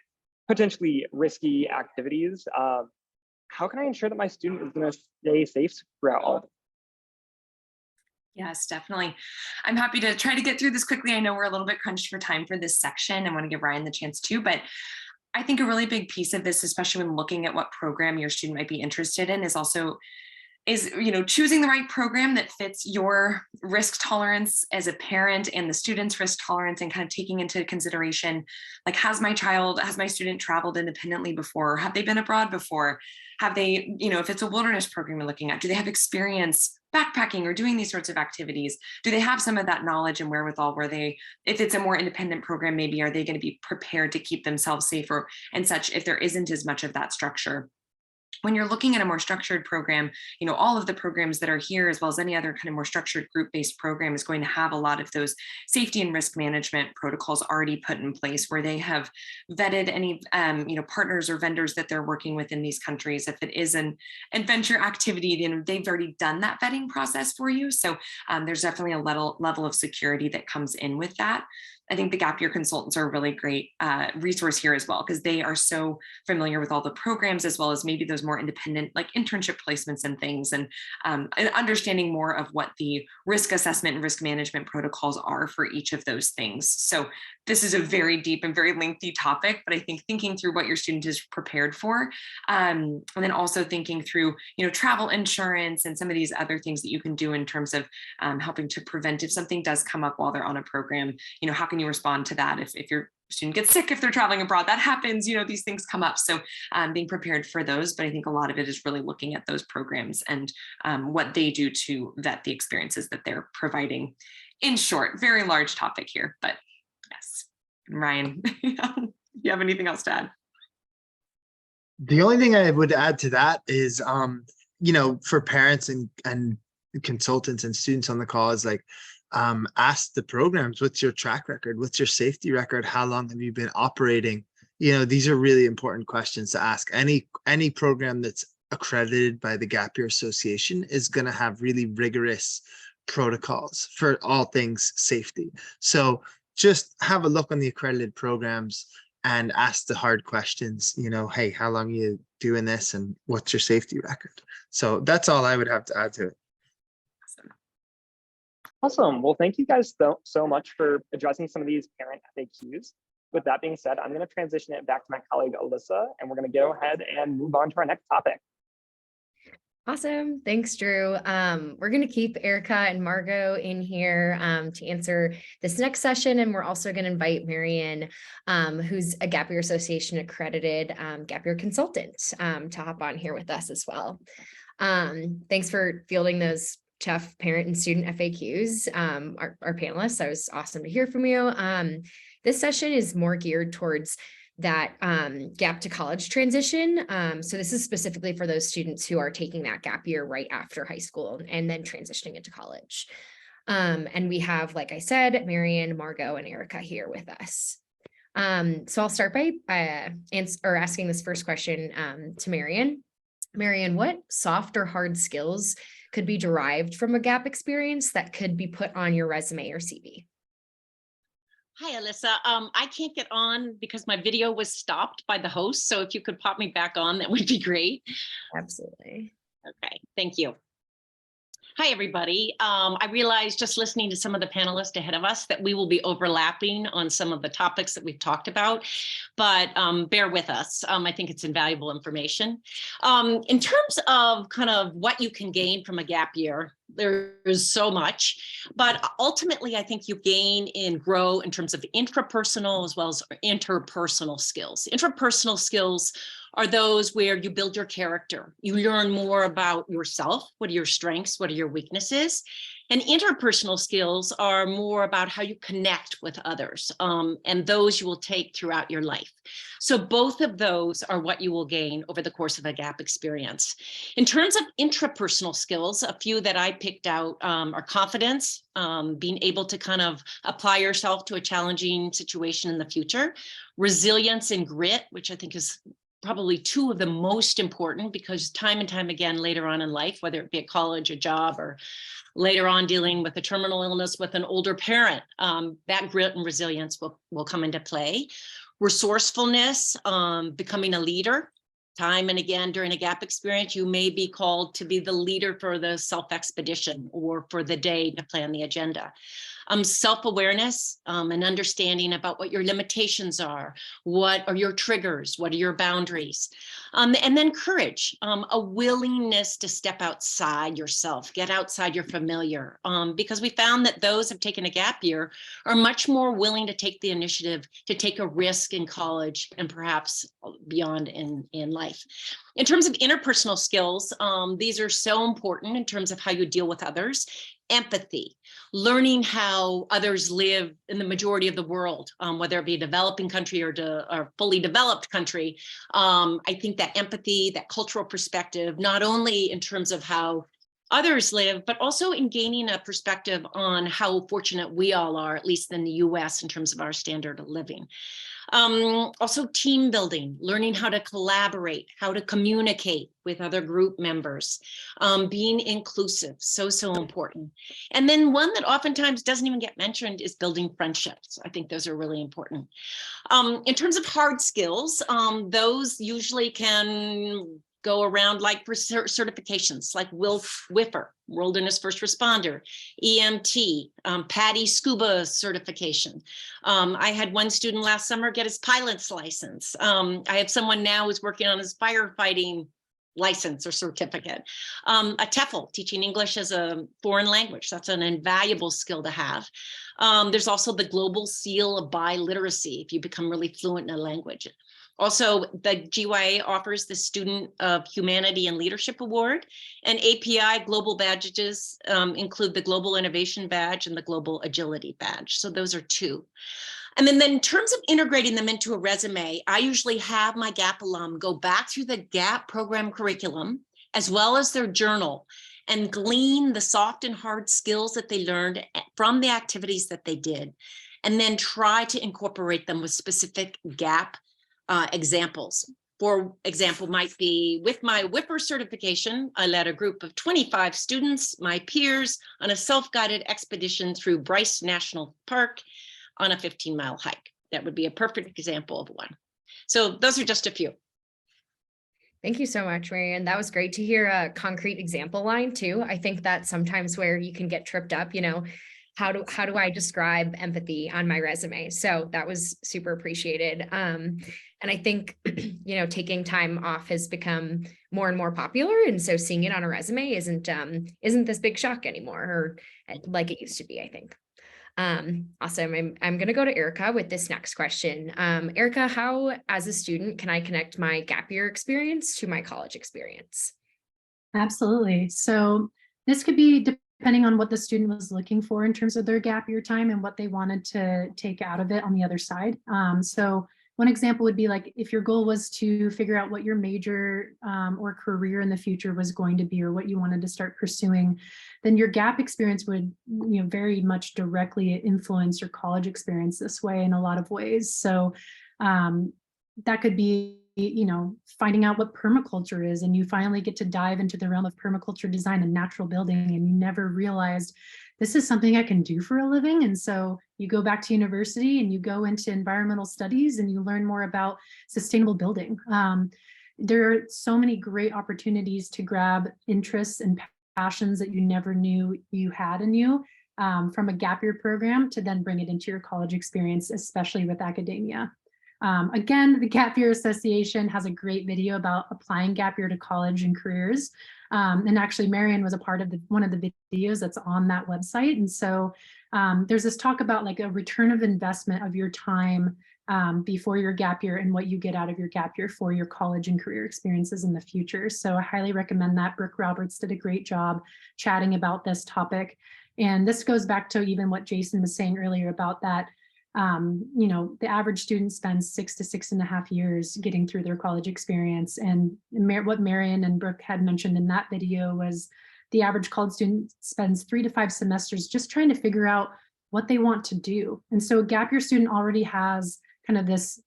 potentially risky activities? How can I ensure that my student is going to stay safe throughout all of it? Yes, definitely. I'm happy to try to get through this quickly. I know we're a little bit crunched for time for this section. I want to give Ryan the chance too, but I think a really big piece of this, especially when looking at what program your student might be interested in, is choosing the right program that fits your risk tolerance as a parent and the student's risk tolerance, and kind of taking into consideration, like, has my student traveled independently before? Have they been abroad before? Have they, if it's a wilderness program you're looking at, do they have experience backpacking or doing these sorts of activities? Do they have some of that knowledge and wherewithal where if it's a more independent program, maybe are they going to be prepared to keep themselves safer and such if there isn't as much of that structure? when you're looking at a more structured program, you know, all of the programs that are here, as well as any other kind of more structured group-based program, is going to have a lot of those safety and risk management protocols already put in place, where they have vetted any, you know, partners or vendors that they're working with in these countries. If it is an adventure activity, you know, they've already done that vetting process for you. So there's definitely a level of security that comes in with that. I think the gap year consultants are a really great resource here as well, because they are so familiar with all the programs, as well as maybe those more independent like internship placements and things, and understanding more of what the risk assessment and risk management protocols are for each of those things. So this is a very deep and very lengthy topic, but I think thinking through what your student is prepared for, and then also thinking through, you know, travel insurance and some of these other things that you can do in terms of helping to prevent if something does come up while they're on a program, you know, how can you respond to that if your student gets sick, if they're traveling abroad, that happens, you know, these things come up. So being prepared for those, but I think a lot of it is really looking at those programs and what they do to vet the experiences that they're providing. In short, very large topic here, but yes. Ryan, do you have anything else to add? The only thing I would add to that is, you know, for parents and consultants and students on the call is like, ask the programs, what's your track record? What's your safety record? How long have you been operating? You know, these are really important questions to ask. Any program that's accredited by the Gap Year Association is going to have really rigorous protocols for all things safety. So just have a look on the accredited programs and ask the hard questions, you know, hey, how long are you doing this and what's your safety record? So that's all I would have to add to it. Awesome. Well, thank you guys so much for addressing some of these parent FAQs. With that being said, I'm going to transition it back to my colleague, Alyssa, and we're going to go ahead and move on to our next topic. Awesome. Thanks, Drew. We're going to keep Erica and Margot in here to answer this next session. And we're also going to invite Marianne, who's a Gap Year Association accredited Gap Year consultant, to hop on here with us as well. Thanks for fielding those tough parent and student FAQs, our panelists. That was awesome to hear from you. This session is more geared towards that gap to college transition. So this is specifically for those students who are taking that gap year right after high school and then transitioning into college. And we have, like I said, Marianne, Margot, and Erica here with us. So I'll start by asking this first question to Marianne. Marianne, what soft or hard skills could be derived from a gap experience that could be put on your resume or CV? Hi, Alyssa. I can't get on because my video was stopped by the host. So if you could pop me back on, that would be great. Absolutely. Okay, thank you. Hi, everybody. I realized just listening to some of the panelists ahead of us that we will be overlapping on some of the topics that we've talked about, but bear with us. I think it's invaluable information. In terms of kind of what you can gain from a gap year, there's so much, but ultimately I think you gain and grow in terms of intrapersonal as well as interpersonal skills. Intrapersonal skills are those where you build your character. You learn more about yourself. What are your strengths? What are your weaknesses? And interpersonal skills are more about how you connect with others, and those you will take throughout your life. So both of those are what you will gain over the course of a gap experience. In terms of intrapersonal skills, a few that I picked out are confidence, being able to kind of apply yourself to a challenging situation in the future, resilience and grit, which I think is probably two of the most important, because time and time again later on in life, whether it be at college, a job, or later on dealing with a terminal illness with an older parent, that grit and resilience will come into play. Resourcefulness, becoming a leader. Time and again during a gap experience, you may be called to be the leader for the self-expedition or for the day to plan the agenda. Self-awareness, and understanding about what your limitations are, what are your triggers, what are your boundaries, and then courage, a willingness to step outside yourself, get outside your familiar, because we found that those who have taken a gap year are much more willing to take the initiative to take a risk in college and perhaps beyond in life. In terms of interpersonal skills, these are so important in terms of how you deal with others. empathy, learning how others live in the majority of the world, whether it be a developing country or fully developed country. I think that empathy, that cultural perspective, not only in terms of how others live, but also in gaining a perspective on how fortunate we all are, at least in the US, in terms of our standard of living. Also team building, learning how to collaborate, how to communicate with other group members, being inclusive, so important. And then one that oftentimes doesn't even get mentioned is building friendships. I think those are really important. In terms of hard skills, those usually can go around like for certifications like WIFR, Wilderness First Responder, EMT, PADI Scuba certification. I had one student last summer get his pilot's license. I have someone now who's working on his firefighting license or certificate. A TEFL, teaching English as a foreign language. That's an invaluable skill to have. There's also the Global Seal of Biliteracy if you become really fluent in a language. Also, the GYA offers the Student of Humanity and Leadership Award, and API global badges include the Global Innovation Badge and the Global Agility Badge. So those are two. And then in terms of integrating them into a resume, I usually have my GAP alum go back through the GAP program curriculum, as well as their journal, and glean the soft and hard skills that they learned from the activities that they did, and then try to incorporate them with specific GAP examples. For example, might be with my WIFR certification, I led a group of 25 students, my peers, on a self-guided expedition through Bryce National Park on a 15-mile hike. That would be a perfect example of one. So those are just a few. Thank you so much, Marianne. That was great to hear a concrete example line too. I think that's sometimes where you can get tripped up, how do I describe empathy on my resume? So that was super appreciated. And I think, taking time off has become more and more popular. And so seeing it on a resume isn't this big shock anymore, or like it used to be, I think. Awesome. I'm going to go to Erica with this next question. Erica, how, as a student, can I connect my gap year experience to my college experience? Absolutely. So this could be depending on what the student was looking for in terms of their gap year time and what they wanted to take out of it on the other side. So one example would be like if your goal was to figure out what your major or career in the future was going to be, or what you wanted to start pursuing, then your gap experience would very much directly influence your college experience this way in a lot of ways. So that could be finding out what permaculture is, and you finally get to dive into the realm of permaculture design and natural building, and you never realized this is something I can do for a living. And so you go back to university and you go into environmental studies and you learn more about sustainable building. There are so many great opportunities to grab interests and passions that you never knew you had in you from a gap year program to then bring it into your college experience, especially with academia. Again, the Gap Year Association has a great video about applying gap year to college and careers. And actually, Marianne was a part of one of the videos that's on that website. And so there's this talk about like a return of investment of your time before your gap year and what you get out of your gap year for your college and career experiences in the future. So I highly recommend that. Brooke Roberts did a great job chatting about this topic. And this goes back to even what Jason was saying earlier about that. The average student spends 6 to 6.5 years getting through their college experience. And what Marianne and Brooke had mentioned in that video was the average college student spends 3 to 5 semesters just trying to figure out what they want to do. And so a gap year student already has kind of this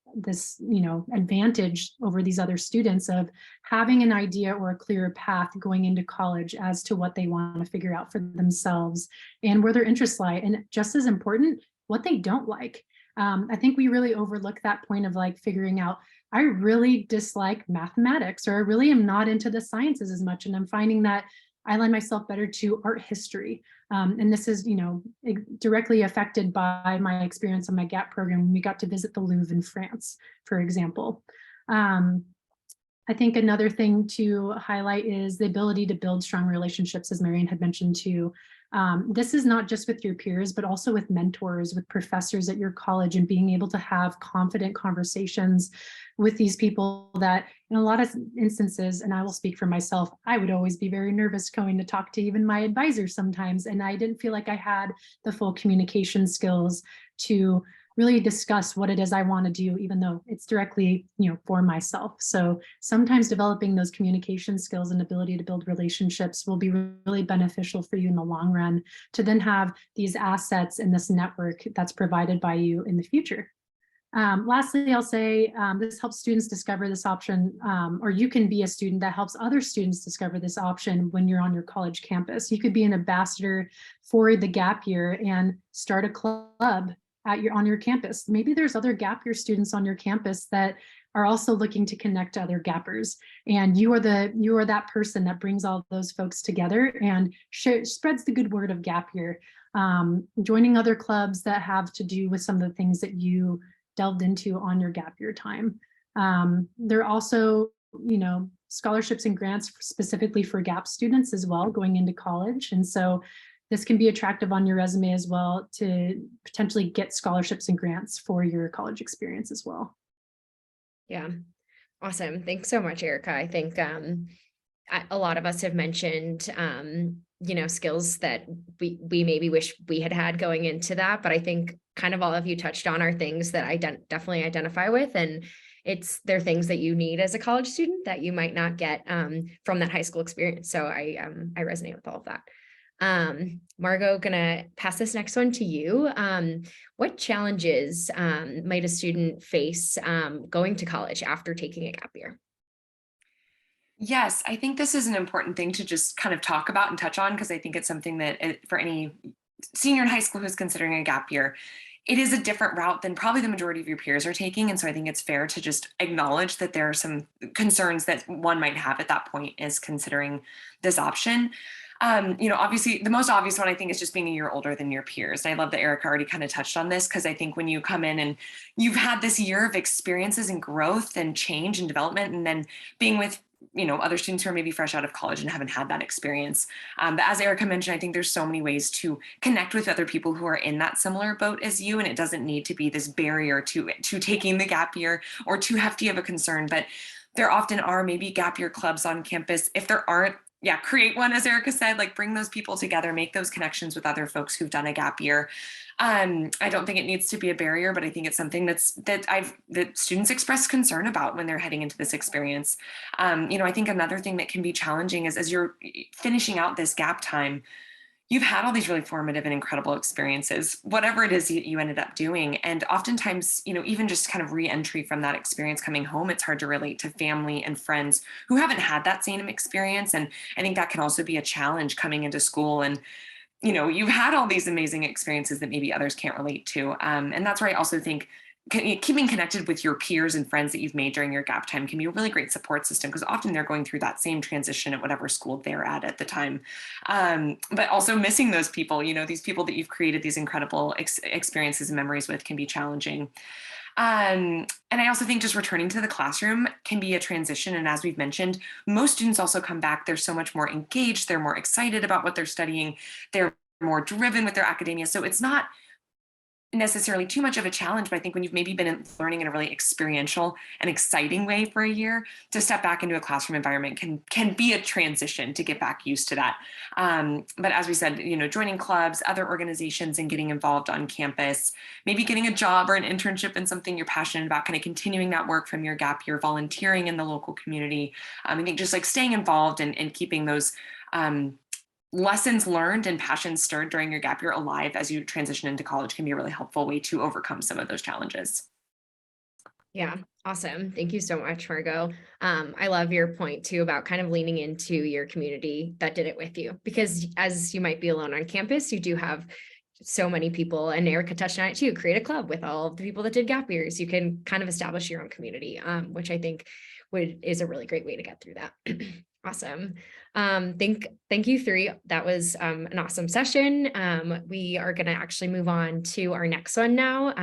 advantage over these other students of having an idea or a clearer path going into college as to what they want to figure out for themselves and where their interests lie. And just as important, what they don't like. I think we really overlook that point of like figuring out, I really dislike mathematics, or I really am not into the sciences as much. And I'm finding that I lend myself better to art history. And this is, directly affected by my experience on my GAP program when we got to visit the Louvre in France, for example. I think another thing to highlight is the ability to build strong relationships, as Marian had mentioned too. This is not just with your peers, but also with mentors, with professors at your college, and being able to have confident conversations with these people that in a lot of instances, and I will speak for myself, I would always be very nervous going to talk to even my advisor sometimes. And I didn't feel like I had the full communication skills to really discuss what it is I want to do, even though it's directly, for myself. So sometimes developing those communication skills and ability to build relationships will be really beneficial for you in the long run, to then have these assets in this network that's provided by you in the future. Lastly, I'll say this helps students discover this option, or you can be a student that helps other students discover this option when you're on your college campus. You could be an ambassador for the gap year and start a club on your campus. Maybe there's other gap year students on your campus that are also looking to connect to other gappers, and you are that person that brings all those folks together and spreads the good word of gap year. Joining other clubs that have to do with some of the things that you delved into on your gap year time. There are also, scholarships and grants specifically for gap students as well going into college, and so this can be attractive on your resume as well to potentially get scholarships and grants for your college experience as well. Yeah, awesome. Thanks so much, Erica. I think a lot of us have mentioned, skills that we maybe wish we had going into that, but I think kind of all of you touched on are things that I definitely identify with, and they're things that you need as a college student that you might not get from that high school experience. So I resonate with all of that. Margot, gonna pass this next one to you. What challenges might a student face going to college after taking a gap year? Yes, I think this is an important thing to just kind of talk about and touch on, because I think it's something that for any senior in high school who's considering a gap year, it is a different route than probably the majority of your peers are taking. And so I think it's fair to just acknowledge that there are some concerns that one might have at that point as considering this option. Obviously the most obvious one I think is just being a year older than your peers. And I love that Erica already kind of touched on this, because I think when you come in and you've had this year of experiences and growth and change and development, and then being with other students who are maybe fresh out of college and haven't had that experience. But as Erica mentioned, I think there's so many ways to connect with other people who are in that similar boat as you, and it doesn't need to be this barrier to taking the gap year or too hefty of a concern. But there often are maybe gap year clubs on campus. If there aren't, create one, as Erica said, like bring those people together, make those connections with other folks who've done a gap year. I don't think it needs to be a barrier, but I think it's something that students express concern about when they're heading into this experience. I think another thing that can be challenging is as you're finishing out this gap time, you've had all these really formative and incredible experiences, whatever it is you ended up doing. And oftentimes, even just kind of re-entry from that experience coming home, it's hard to relate to family and friends who haven't had that same experience. And I think that can also be a challenge coming into school. And you've had all these amazing experiences that maybe others can't relate to. And that's where I also think keeping connected with your peers and friends that you've made during your gap time can be a really great support system, because often they're going through that same transition at whatever school they're at the time. But also missing those people, these people that you've created these incredible experiences and memories with, can be challenging. And I also think just returning to the classroom can be a transition. And as we've mentioned, most students also come back, they're so much more engaged, they're more excited about what they're studying, they're more driven with their academia. So it's not necessarily too much of a challenge, but I think when you've maybe been learning in a really experiential and exciting way for a year, to step back into a classroom environment can be a transition to get back used to that. But as we said, joining clubs, other organizations, and getting involved on campus, maybe getting a job or an internship in something you're passionate about, kind of continuing that work from your gap year, volunteering in the local community. I think just like staying involved and keeping those lessons learned and passions stirred during your gap year alive as you transition into college can be a really helpful way to overcome some of those challenges. Yeah, awesome. Thank you so much, Margot. I love your point too about kind of leaning into your community that did it with you, because as you might be alone on campus, you do have so many people, and Erica touched on it too, create a club with all of the people that did gap years. You can kind of establish your own community, which I think is a really great way to get through that. Awesome. Thank you three. That was an awesome session. We are going to actually move on to our next one now,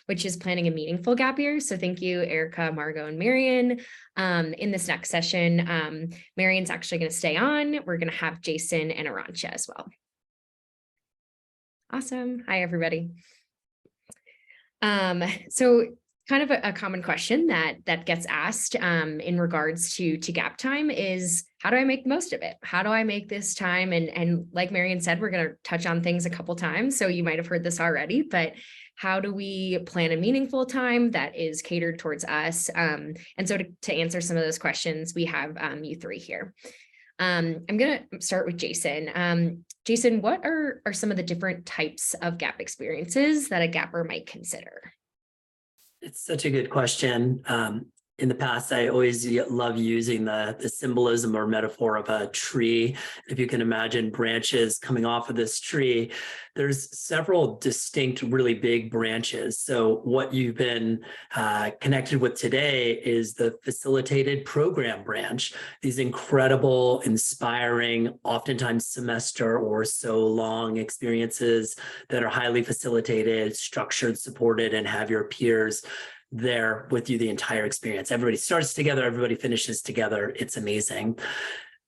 which is planning a meaningful gap year. So thank you, Erica, Margot, and Marion. In this next session, Marion's actually going to stay on. We're going to have Jason and Arancha as well. Awesome. Hi, everybody. So kind of a common question that gets asked in regards to gap time is, how do I make the most of it? How do I make this time? And like Marion said, we're going to touch on things a couple times, so you might have heard this already, but how do we plan a meaningful time that is catered towards us? And so to answer some of those questions, we have you three here. I'm going to start with Jason. Jason, what are some of the different types of gap experiences that a gapper might consider? It's such a good question. In the past, I always love using the symbolism or metaphor of a tree. If you can imagine branches coming off of this tree, there's several distinct, really big branches. So what you've been connected with today is the facilitated program branch. These incredible, inspiring, oftentimes semester or so long experiences that are highly facilitated, structured, supported, and have your peers there with you the entire experience. Everybody starts together, everybody finishes together. It's amazing.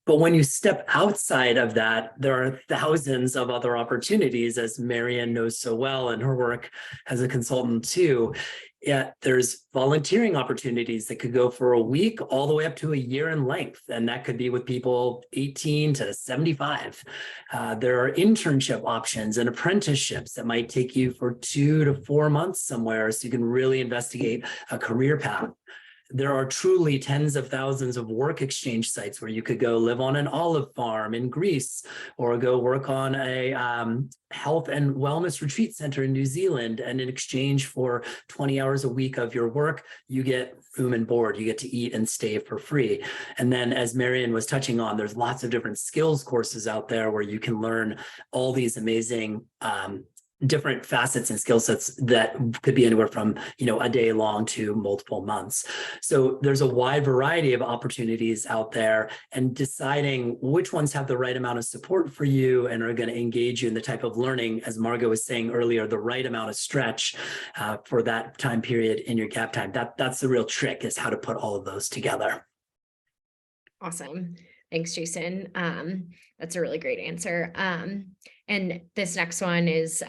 But when you step outside of that, there are thousands of other opportunities, as Marion knows so well in her work as a consultant too. Yeah, there's volunteering opportunities that could go for a week all the way up to a year in length. And that could be with people 18 to 75. There are internship options and apprenticeships that might take you for 2 to 4 months somewhere, so you can really investigate a career path. There are truly tens of thousands of work exchange sites where you could go live on an olive farm in Greece, or go work on a health and wellness retreat center in New Zealand. And in exchange for 20 hours a week of your work, you get room and board, you get to eat and stay for free. And then, as Marion was touching on, there's lots of different skills courses out there where you can learn all these amazing different facets and skill sets that could be anywhere from, a day long to multiple months. So there's a wide variety of opportunities out there, and deciding which ones have the right amount of support for you and are going to engage you in the type of learning, as Margot was saying earlier, the right amount of stretch for that time period in your gap time. That's the real trick, is how to put all of those together. Awesome. Thanks, Jason. That's a really great answer. And this next one is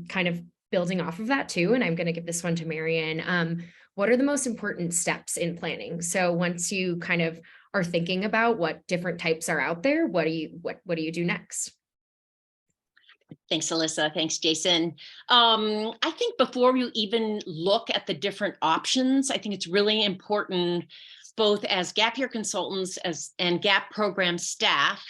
kind of building off of that too. And I'm going to give this one to Marion. What are the most important steps in planning? So once you kind of are thinking about what different types are out there, what do you do next? Thanks, Alyssa. Thanks, Jason. I think before you even look at the different options, I think it's really important, both as gap year consultants and gap program staff,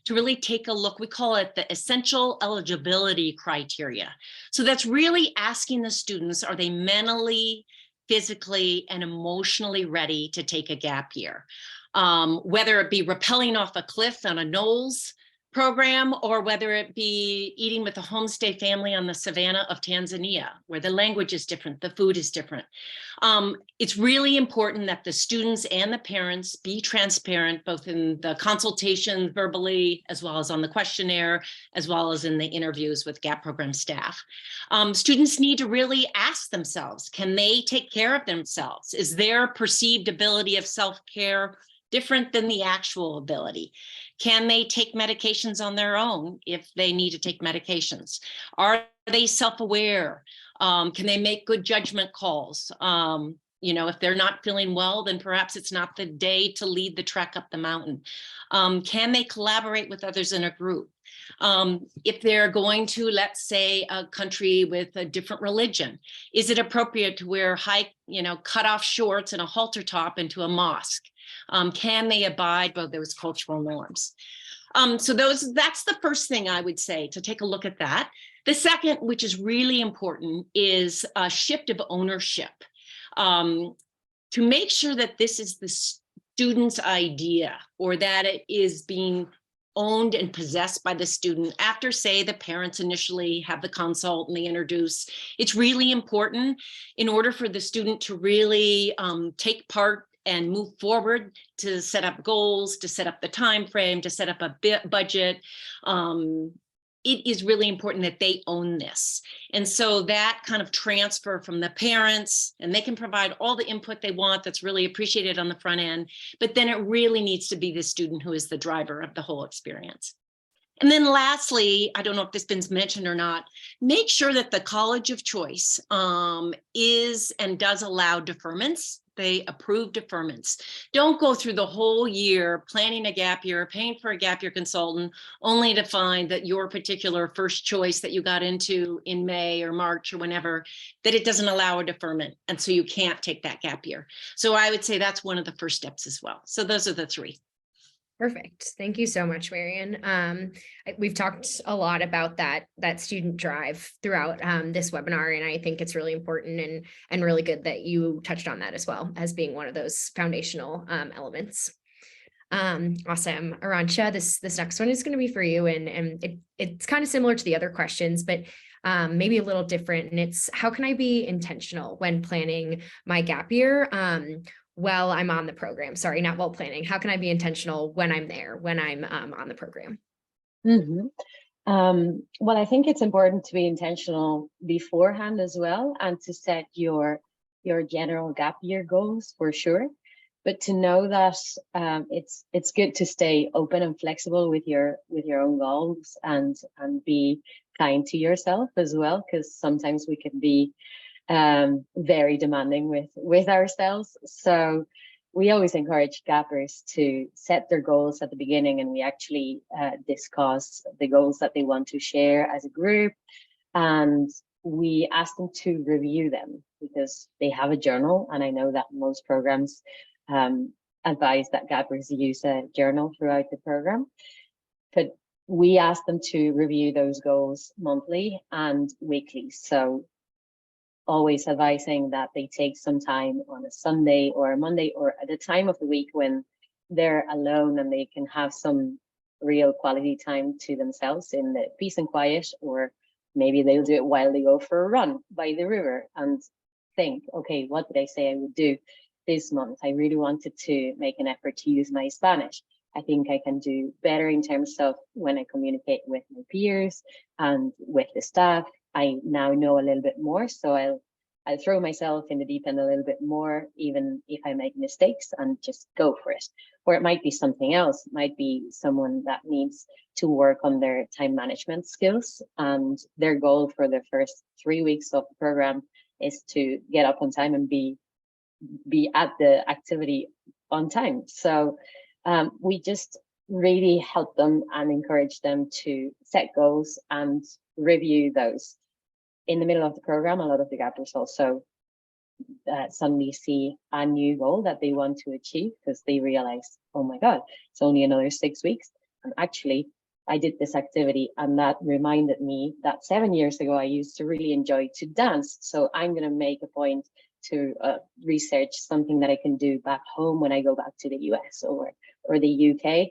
to really take a look. We call it the essential eligibility criteria. So that's really asking the students, are they mentally, physically, and emotionally ready to take a gap year? Whether it be rappelling off a cliff on a Knowles program, or whether it be eating with a homestay family on the savannah of Tanzania, where the language is different, the food is different. It's really important that the students and the parents be transparent, both in the consultation verbally, as well as on the questionnaire, as well as in the interviews with GAP program staff. Students need to really ask themselves, can they take care of themselves? Is their perceived ability of self-care different than the actual ability? Can they take medications on their own if they need to take medications? Are they self-aware? Can they make good judgment calls? If they're not feeling well, then perhaps it's not the day to lead the trek up the mountain. Can they collaborate with others in a group? If they're going to, let's say, a country with a different religion, is it appropriate to wear cut off shorts and a halter top into a mosque? Can they abide by those cultural norms? So that's the first thing I would say, to take a look at that. The second, which is really important, is a shift of ownership, to make sure that this is the student's idea, or that it is being owned and possessed by the student after, say, the parents initially have the consult and they introduce. It's really important, in order for the student to really take part and move forward to set up goals, to set up the time frame, to set up a budget. It is really important that they own this. And so that kind of transfer from the parents, and they can provide all the input they want that's really appreciated on the front end, but then it really needs to be the student who is the driver of the whole experience. And then lastly, I don't know if this has been mentioned or not, make sure that the college of choice is and does allow deferments. They approve deferments. Don't go through the whole year planning a gap year, paying for a gap year consultant, only to find that your particular first choice that you got into in May or March or whenever, that it doesn't allow a deferment. And so you can't take that gap year. So I would say that's one of the first steps as well. So those are the three. Perfect. Thank you so much, Marian. We've talked a lot about that student drive throughout this webinar, and I think it's really important and really good that you touched on that as well as being one of those foundational elements. Awesome. Arancha, this next one is going to be for you, and it's kind of similar to the other questions, but maybe a little different. And it's, how can I be intentional when planning my gap year? While I'm on the program, sorry, not while planning. How can I be intentional when I'm there, when I'm on the program? Well, I think it's important to be intentional beforehand as well, and to set your general gap year goals for sure. But to know that it's good to stay open and flexible with your own goals, and be kind to yourself as well, because sometimes we can be very demanding with ourselves. So we always encourage gappers to set their goals at the beginning, and we actually discuss the goals that they want to share as a group, and we ask them to review them because they have a journal. And I know that most programs advise that gappers use a journal throughout the program, but we ask them to review those goals monthly and weekly. So always advising that they take some time on a Sunday or a Monday, or at a time of the week when they're alone and they can have some real quality time to themselves in the peace and quiet, or maybe they'll do it while they go for a run by the river and think, okay, what did I say I would do this month? I really wanted to make an effort to use my Spanish. I think I can do better in terms of when I communicate with my peers and with the staff. I now know a little bit more, so I'll throw myself in the deep end a little bit more, even if I make mistakes, and just go for it. Or it might be something else. It might be someone that needs to work on their time management skills, and their goal for the first 3 weeks of the program is to get up on time and be at the activity on time. So we just really help them and encourage them to set goals and review those. In the middle of the program, a lot of the gappers also suddenly see a new goal that they want to achieve, because they realize, oh my God, it's only another 6 weeks. And actually, I did this activity, and that reminded me that 7 years ago, I used to really enjoy to dance. So I'm going to make a point to research something that I can do back home when I go back to the US or the UK,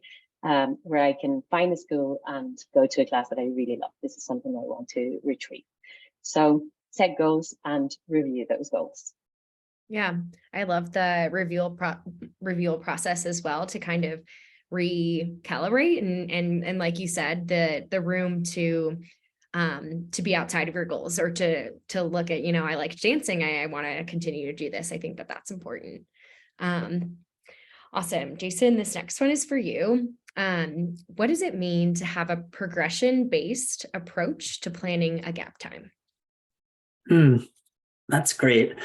where I can find a school and go to a class that I really love. This is something I want to retrieve. So set goals and review those goals. Yeah, I love the review process as well, to kind of recalibrate and like you said, the room to be outside of your goals, or to look at, I like dancing, I want to continue to do this. I think that's important. Awesome. Jason, this next one is for you. What does it mean to have a progression-based approach to planning a gap time? That's great.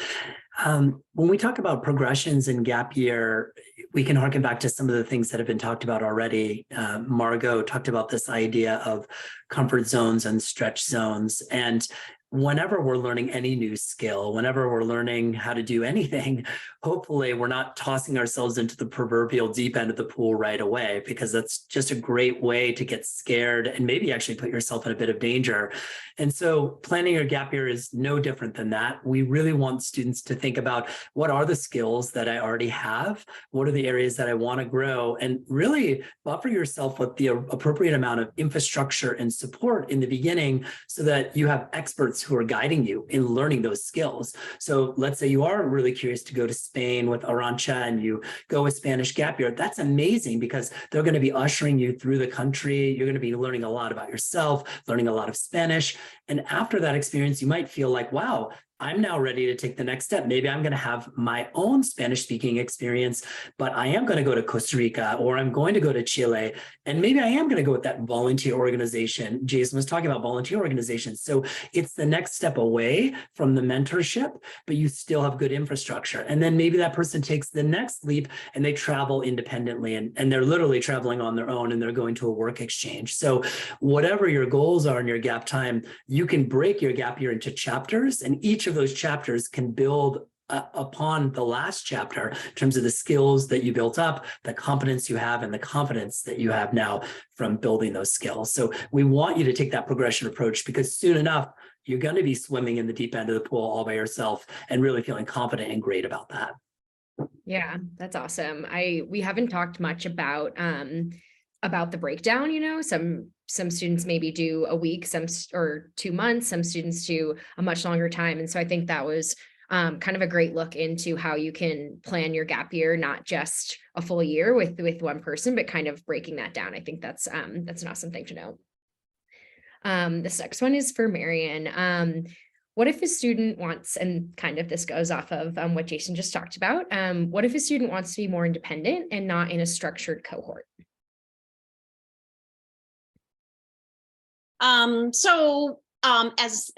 When we talk about progressions in gap year, we can harken back to some of the things that have been talked about already. Margot talked about this idea of comfort zones and stretch zones. And whenever we're learning any new skill, whenever we're learning how to do anything, hopefully we're not tossing ourselves into the proverbial deep end of the pool right away, because that's just a great way to get scared and maybe actually put yourself in a bit of danger. And so planning your gap year is no different than that. We really want students to think about, what are the skills that I already have? What are the areas that I want to grow? And really buffer yourself with the appropriate amount of infrastructure and support in the beginning, so that you have experts experts who are guiding you in learning those skills. So let's say you are really curious to go to Spain with Arantxa and you go with Spanish Gap Year. That's amazing because they're going to be ushering you through the country. You're going to be learning a lot about yourself, learning a lot of Spanish. And after that experience, you might feel like, wow, I'm now ready to take the next step. Maybe I'm going to have my own Spanish speaking experience, but I am going to go to Costa Rica or I'm going to go to Chile. And maybe I am going to go with that volunteer organization. Jason was talking about volunteer organizations. So it's the next step away from the mentorship, but you still have good infrastructure. And then maybe that person takes the next leap and they travel independently and they're literally traveling on their own and they're going to a work exchange. So whatever your goals are in your gap time, you can break your gap year into chapters, and each of those chapters can build upon the last chapter in terms of the skills that you built up, the competence you have, and the confidence that you have now from building those skills. So we want you to take that progression approach because soon enough, you're going to be swimming in the deep end of the pool all by yourself and really feeling confident and great about that. Yeah, that's awesome. We haven't talked much about the breakdown. You know, some students maybe do a week, or 2 months, some students do a much longer time. And so I think that was kind of a great look into how you can plan your gap year, not just a full year with one person, but kind of breaking that down. I think that's an awesome thing to know. This next one is for Marion. What if a student wants, and kind of this goes off of what Jason just talked about, what if a student wants to be more independent and not in a structured cohort?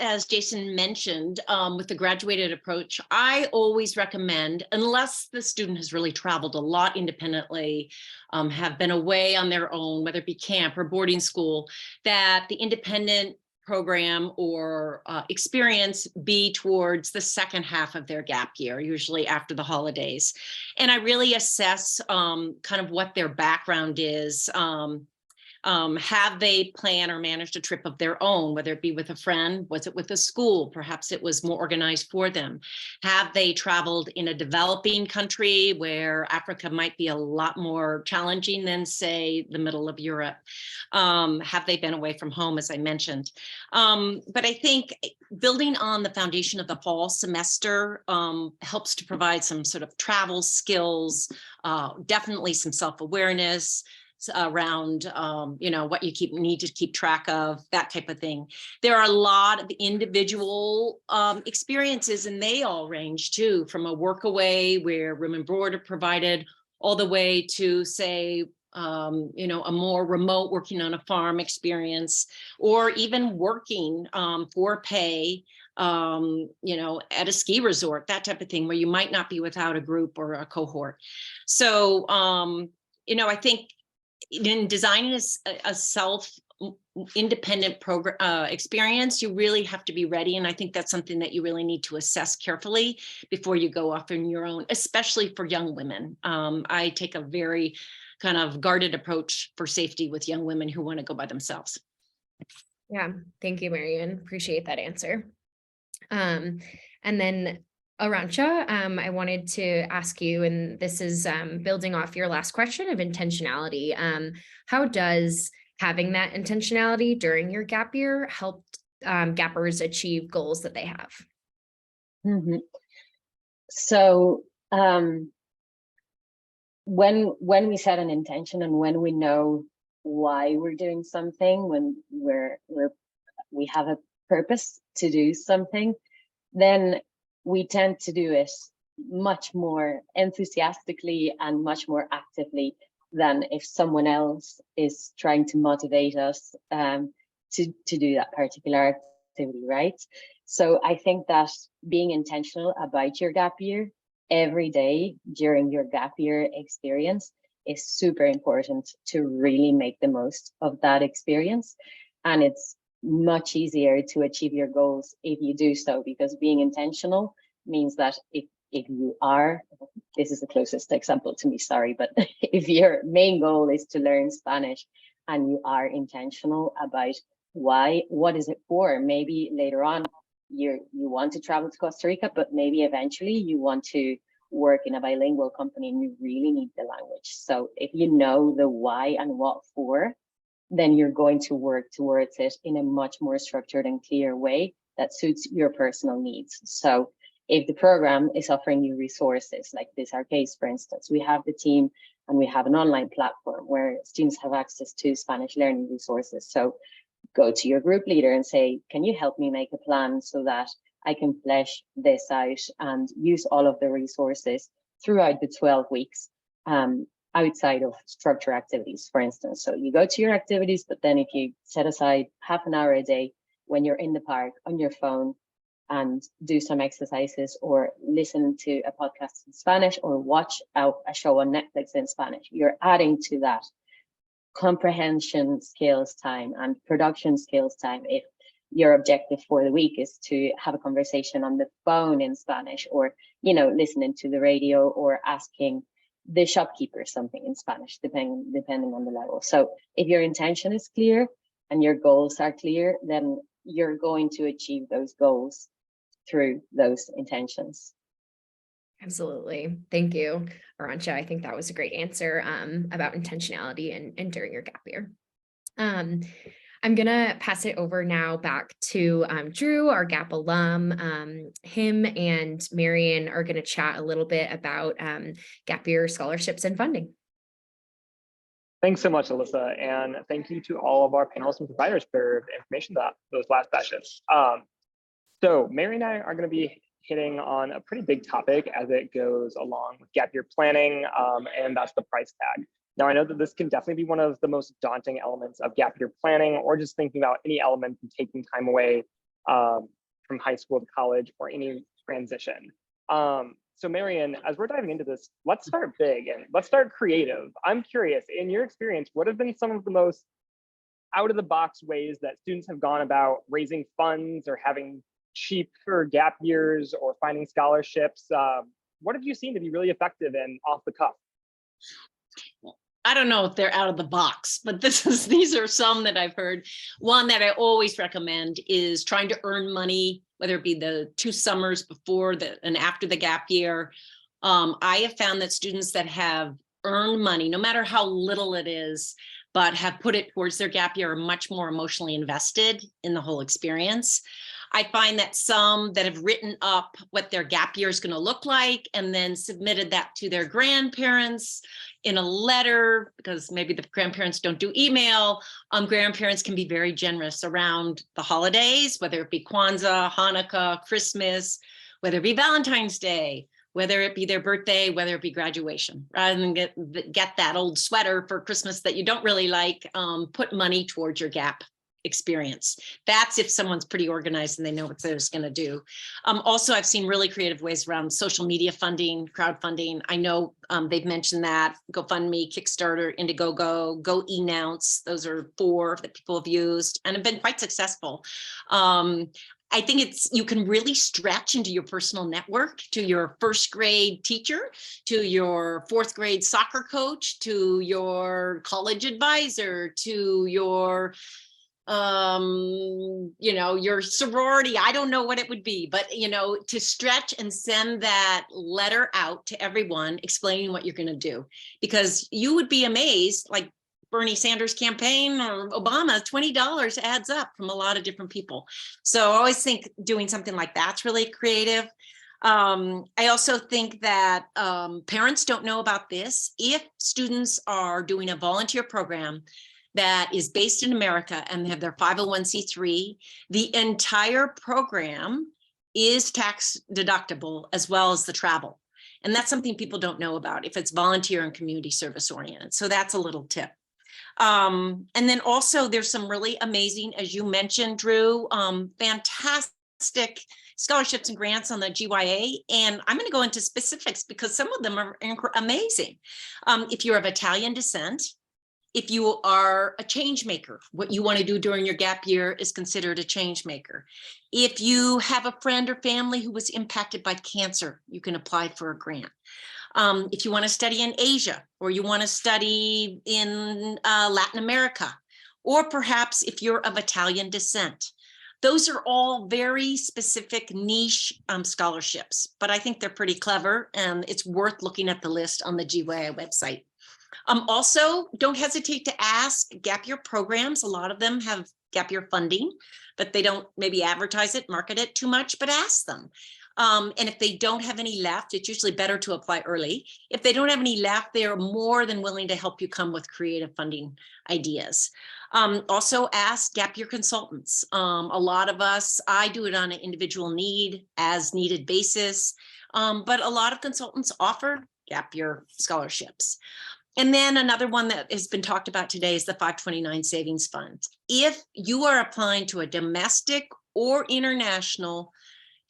As Jason mentioned, with the graduated approach, I always recommend, unless the student has really traveled a lot independently, have been away on their own, whether it be camp or boarding school, that the independent program or experience be towards the second half of their gap year, usually after the holidays. And I really assess kind of what their background is. Have they planned or managed a trip of their own, whether it be with a friend? Was it with a school? Perhaps it was more organized for them. Have they traveled in a developing country where Africa might be a lot more challenging than, say, the middle of Europe? Have they been away from home, as I mentioned? But I think building on the foundation of the fall semester helps to provide some sort of travel skills, definitely some self-awareness, around what you need to keep track of, that type of thing. There are a lot of individual experiences, and they all range too, from a work away where room and board are provided, all the way to, say, a more remote working on a farm experience, or even working for pay at a ski resort, that type of thing, where you might not be without a group or a cohort. So I think in designing a self-independent program experience, you really have to be ready. And I think that's something that you really need to assess carefully before you go off on your own, especially for young women. I take a very kind of guarded approach for safety with young women who want to go by themselves. Yeah, thank you, Marion. Appreciate that answer. And then Arantxa, I wanted to ask you, and this is building off your last question of intentionality. How does having that intentionality during your gap year help gappers achieve goals that they have? Mm-hmm. So when we set an intention and when we know why we're doing something, when we have a purpose to do something, then we tend to do it much more enthusiastically and much more actively than if someone else is trying to motivate us to do that particular activity, right? So I think that being intentional about your gap year every day during your gap year experience is super important to really make the most of that experience. And it's much easier to achieve your goals if you do so, because being intentional means that if you are, this is the closest example to me, sorry, but if your main goal is to learn Spanish and you are intentional about why, what is it for? Maybe later on you want to travel to Costa Rica, but maybe eventually you want to work in a bilingual company and you really need the language. So if you know the why and what for, then you're going to work towards it in a much more structured and clear way that suits your personal needs. So if the program is offering you resources, like this our case, for instance, we have the team and we have an online platform where students have access to Spanish learning resources. So go to your group leader and say, can you help me make a plan so that I can flesh this out and use all of the resources throughout the 12 weeks outside of structure activities, for instance. So you go to your activities, but then if you set aside half an hour a day when you're in the park on your phone and do some exercises or listen to a podcast in Spanish or watch a show on Netflix in Spanish, you're adding to that comprehension skills time and production skills time. If your objective for the week is to have a conversation on the phone in Spanish, or, you know, listening to the radio or asking the shopkeeper something in Spanish, depending on the level. So if your intention is clear and your goals are clear, then you're going to achieve those goals through those intentions. Absolutely. Thank you, Arancha. I think that was a great answer about intentionality and during your gap year. I'm going to pass it over now back to Drew, our GAP alum. Him and Marion are going to chat a little bit about gap year scholarships and funding. Thanks so much, Alyssa, and thank you to all of our panelists and providers for the information about those last sessions. So Mary and I are going to be hitting on a pretty big topic as it goes along with gap year planning, and that's the price tag. Now, I know that this can definitely be one of the most daunting elements of gap year planning, or just thinking about any element of taking time away from high school to college or any transition. So Marion, as we're diving into this, let's start big and let's start creative. I'm curious, in your experience, what have been some of the most out of the box ways that students have gone about raising funds or having cheaper gap years or finding scholarships? What have you seen to be really effective and off the cuff? I don't know if they're out of the box, but these are some that I've heard. One that I always recommend is trying to earn money, whether it be the 2 summers before and after the gap year. I have found that students that have earned money, no matter how little it is, but have put it towards their gap year, are much more emotionally invested in the whole experience. I find that some that have written up what their gap year is going to look like and then submitted that to their grandparents in a letter, because maybe the grandparents don't do email. Grandparents can be very generous around the holidays, whether it be Kwanzaa, Hanukkah, Christmas, whether it be Valentine's Day, whether it be their birthday, whether it be graduation. Rather than get that old sweater for Christmas that you don't really like, put money towards your gap experience. That's if someone's pretty organized and they know what they're going to do. Also, I've seen really creative ways around social media funding, crowdfunding. I know they've mentioned that GoFundMe, Kickstarter, Indiegogo, GoEnounce. Those are 4 that people have used and have been quite successful. I think you can really stretch into your personal network, to your 1st grade teacher, to your 4th grade soccer coach, to your college advisor, to your your sorority. I don't know what it would be, but to stretch and send that letter out to everyone explaining what you're going to do, because you would be amazed, like Bernie Sanders campaign or Obama, $20 adds up from a lot of different people. So I always think doing something like that's really creative. I also think that parents don't know about this. If students are doing a volunteer program that is based in America and they have their 501c3, the entire program is tax deductible as well as the travel. And that's something people don't know about if it's volunteer and community service oriented. So that's a little tip. And then also there's some really amazing, as you mentioned, Drew, fantastic scholarships and grants on the GYA. And I'm going to go into specifics because some of them are amazing. If you're of Italian descent, if you are a change maker, what you want to do during your gap year is considered a change maker. If you have a friend or family who was impacted by cancer, you can apply for a grant. If you want to study in Asia, or you want to study in Latin America, or perhaps if you're of Italian descent, those are all very specific niche scholarships, but I think they're pretty clever and it's worth looking at the list on the GYA website. Also, don't hesitate to ask. Gap year programs, a lot of them have gap year funding, but they don't maybe advertise it, market it too much, but ask them. And if they don't have any left, it's usually better to apply early. If they don't have any left, they are more than willing to help you come with creative funding ideas. Also ask gap year consultants. A lot of us, I do it on an individual need as needed basis, but a lot of consultants offer gap year scholarships. And then another one that has been talked about today is the 529 Savings Fund. If you are applying to a domestic or international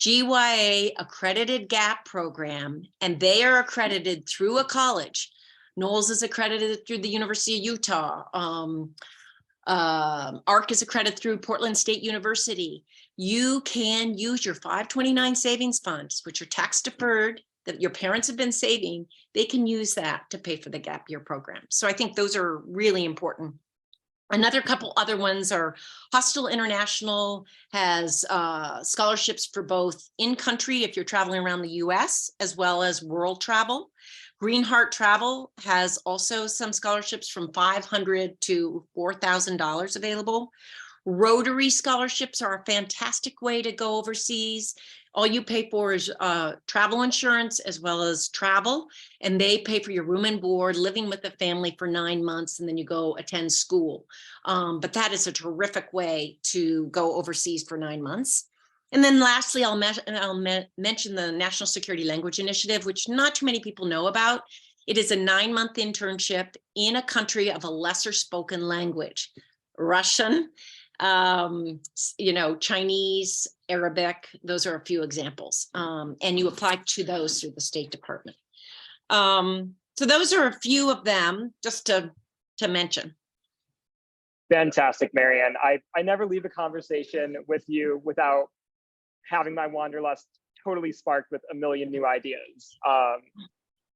GYA accredited GAP program, and they are accredited through a college, Knowles is accredited through the University of Utah, ARC is accredited through Portland State University, you can use your 529 savings funds, which are tax deferred, that your parents have been saving. They can use that to pay for the gap year program. So I think those are really important. Another couple other ones are Hostel International has scholarships for both in-country if you're traveling around the US, as well as world travel. Greenheart Travel has also some scholarships from $500 to $4,000 available. Rotary scholarships are a fantastic way to go overseas. All you pay for is travel insurance as well as travel, and they pay for your room and board, living with the family for 9 months, and then you go attend school. But that is a terrific way to go overseas for 9 months. And then lastly, I'll mention the National Security Language Initiative, which not too many people know about. It is a 9-month internship in a country of a lesser spoken language, Russian, Chinese, Arabic, those are a few examples. And you apply to those through the State Department. So those are a few of them just to mention. Fantastic, Marianne. I never leave a conversation with you without having my wanderlust totally sparked with a million new ideas.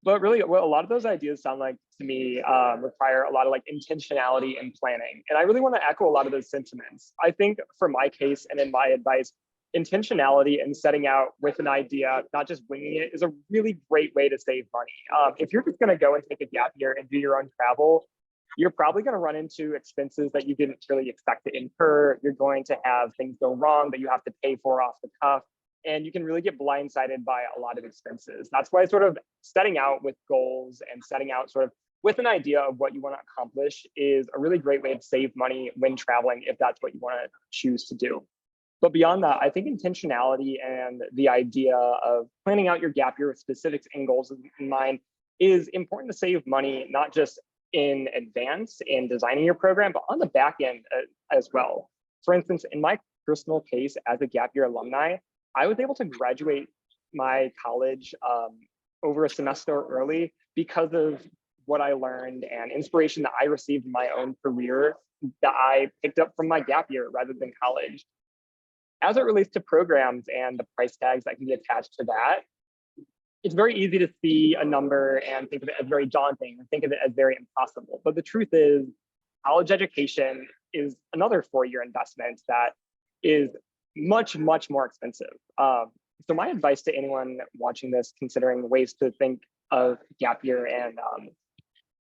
But really, what a lot of those ideas sound like to me require a lot of intentionality and planning. And I really want to echo a lot of those sentiments. I think for my case and in my advice, intentionality and setting out with an idea, not just winging it, is a really great way to save money. If you're just going to go and take a gap year and do your own travel, you're probably going to run into expenses that you didn't really expect to incur. You're going to have things go wrong that you have to pay for off the cuff. And you can really get blindsided by a lot of expenses. That's why sort of setting out with goals and setting out sort of with an idea of what you want to accomplish is a really great way to save money when traveling, if that's what you want to choose to do. But beyond that, I think intentionality and the idea of planning out your gap year with specifics and goals in mind is important to save money, not just in advance in designing your program, but on the back end as well. For instance, in my personal case as a gap year alumni, I was able to graduate my college over a semester early because of what I learned and inspiration that I received in my own career that I picked up from my gap year rather than college. As it relates to programs and the price tags that can be attached to that, it's very easy to see a number and think of it as very daunting, or think of it as very impossible. But the truth is, college education is another 4-year investment that is much, much more expensive. So my advice to anyone watching this, considering ways to think of gap year and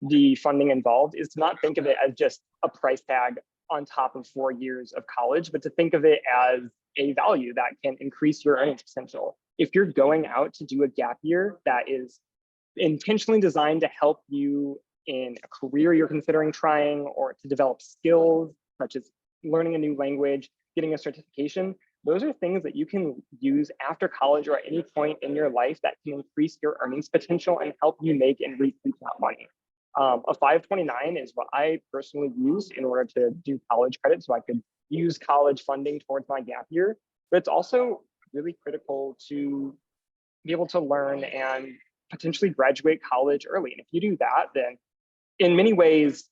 the funding involved, is to not think of it as just a price tag on top of 4 years of college, but to think of it as a value that can increase your earning potential. If you're going out to do a gap year that is intentionally designed to help you in a career you're considering trying, or to develop skills such as learning a new language, getting a certification, those are things that you can use after college or at any point in your life that can increase your earnings potential and help you make and recoup that money. A 529 is what I personally used in order to do college credit, so I could use college funding towards my gap year. But it's also really critical to be able to learn and potentially graduate college early. And if you do that, then in many ways,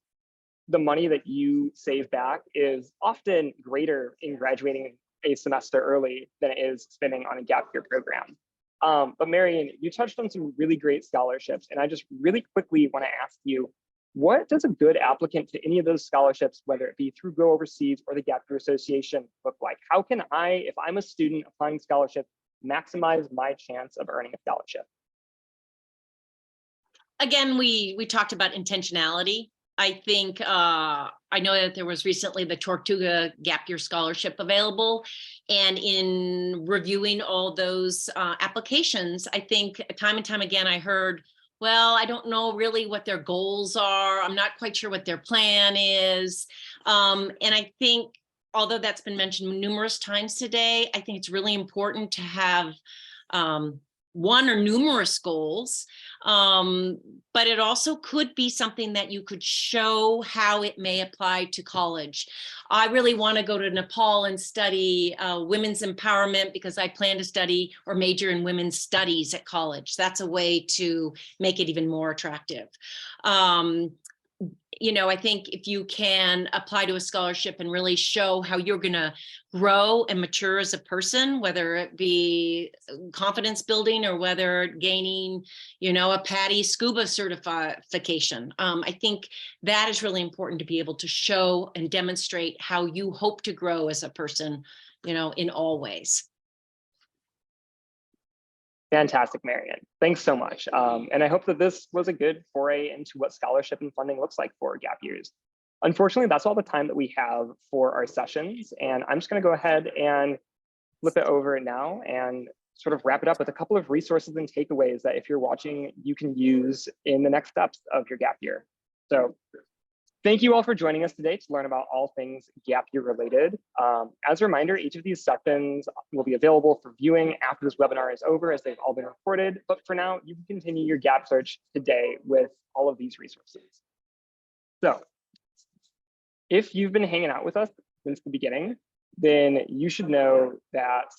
the money that you save back is often greater in graduating a semester early than it is spending on a gap year program. But Marianne, you touched on some really great scholarships, and I just really quickly want to ask you, what does a good applicant to any of those scholarships, whether it be through Go Overseas or the Gap Year Association, look like? How can I, if I'm a student applying scholarship, maximize my chance of earning a scholarship? Again, we talked about intentionality. I think I know that there was recently the Tortuga Gap Year Scholarship available. And in reviewing all those applications, I think time and time again, I heard, well, I don't know really what their goals are. I'm not quite sure what their plan is. And I think, although that's been mentioned numerous times today, I think it's really important to have one or numerous goals, but it also could be something that you could show how it may apply to college. I really want to go to Nepal and study women's empowerment because I plan to study or major in women's studies at college. That's a way to make it even more attractive. You know, I think if you can apply to a scholarship and really show how you're going to grow and mature as a person, whether it be confidence building or whether gaining, you know, a PADI scuba certification. I think that is really important to be able to show and demonstrate how you hope to grow as a person, you know, in all ways. Fantastic, Marian. Thanks so much. And I hope that this was a good foray into what scholarship and funding looks like for gap years. Unfortunately, that's all the time that we have for our sessions. And I'm just going to go ahead and flip it over now and sort of wrap it up with a couple of resources and takeaways that if you're watching, you can use in the next steps of your gap year. So thank you all for joining us today to learn about all things gap year related. As a reminder, each of these sessions will be available for viewing after this webinar is over, as they've all been recorded. But for now, you can continue your gap search today with all of these resources. So if you've been hanging out with us since the beginning, then you should know that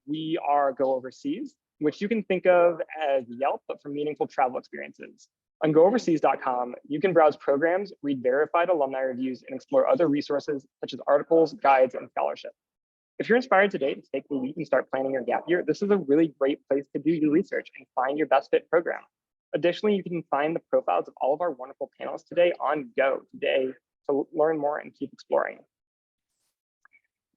we are Go Overseas, which you can think of as Yelp, but for meaningful travel experiences. On gooverseas.com, you can browse programs, read verified alumni reviews, and explore other resources such as articles, guides, and scholarships. If you're inspired today to take the leap and start planning your gap year, this is a really great place to do your research and find your best fit program. Additionally, you can find the profiles of all of our wonderful panelists today on Go today to learn more and keep exploring.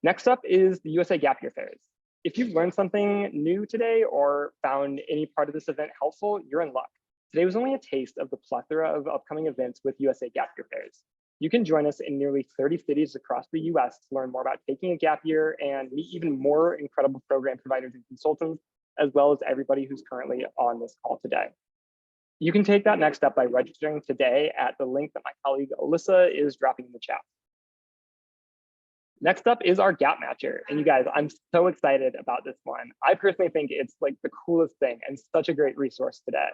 Next up is the USA Gap Year Fairs. If you've learned something new today or found any part of this event helpful, you're in luck. Today was only a taste of the plethora of upcoming events with USA Gap Year Fairs. You can join us in nearly 30 cities across the US to learn more about taking a gap year and meet even more incredible program providers and consultants, as well as everybody who's currently on this call today. You can take that next step by registering today at the link that my colleague Alyssa is dropping in the chat. Next up is our Gap Matcher. And you guys, I'm so excited about this one. I personally think it's like the coolest thing and such a great resource today.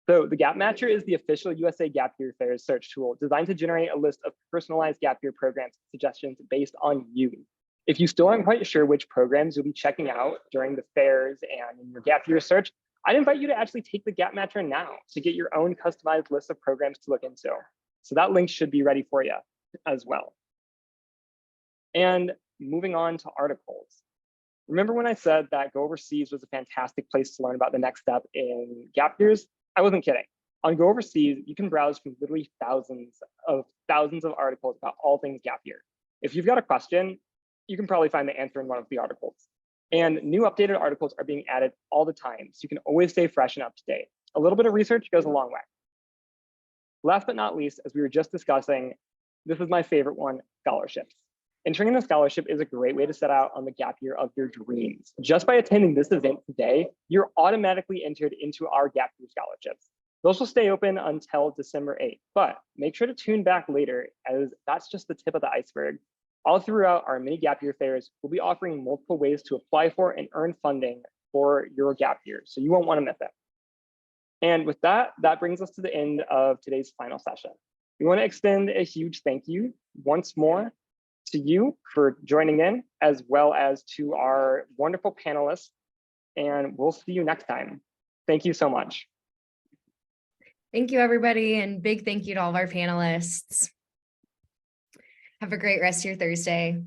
So the Gap Matcher is the official USA Gap Year Fairs search tool designed to generate a list of personalized gap year programs and suggestions based on you. If you still aren't quite sure which programs you'll be checking out during the fairs and in your gap year search, I'd invite you to actually take the Gap Matcher now to get your own customized list of programs to look into. So that link should be ready for you as well. And moving on to articles. Remember when I said that Go Overseas was a fantastic place to learn about the next step in gap years? I wasn't kidding. On Go Overseas, you can browse from literally thousands of articles about all things gap year. If you've got a question, you can probably find the answer in one of the articles. And new updated articles are being added all the time, so you can always stay fresh and up to date. A little bit of research goes a long way. Last but not least, as we were just discussing, this is my favorite one, scholarships. Entering in a scholarship is a great way to set out on the gap year of your dreams. Just by attending this event today, you're automatically entered into our gap year scholarships. Those will stay open until December 8th, but make sure to tune back later, as that's just the tip of the iceberg. All throughout our mini gap year fairs, we'll be offering multiple ways to apply for and earn funding for your gap year, so you won't want to miss it. And with that, that brings us to the end of today's final session. We want to extend a huge thank you once more to you for joining in, as well as to our wonderful panelists, and we'll see you next time. Thank you so much. Thank you, everybody, and big thank you to all of our panelists. Have a great rest of your Thursday.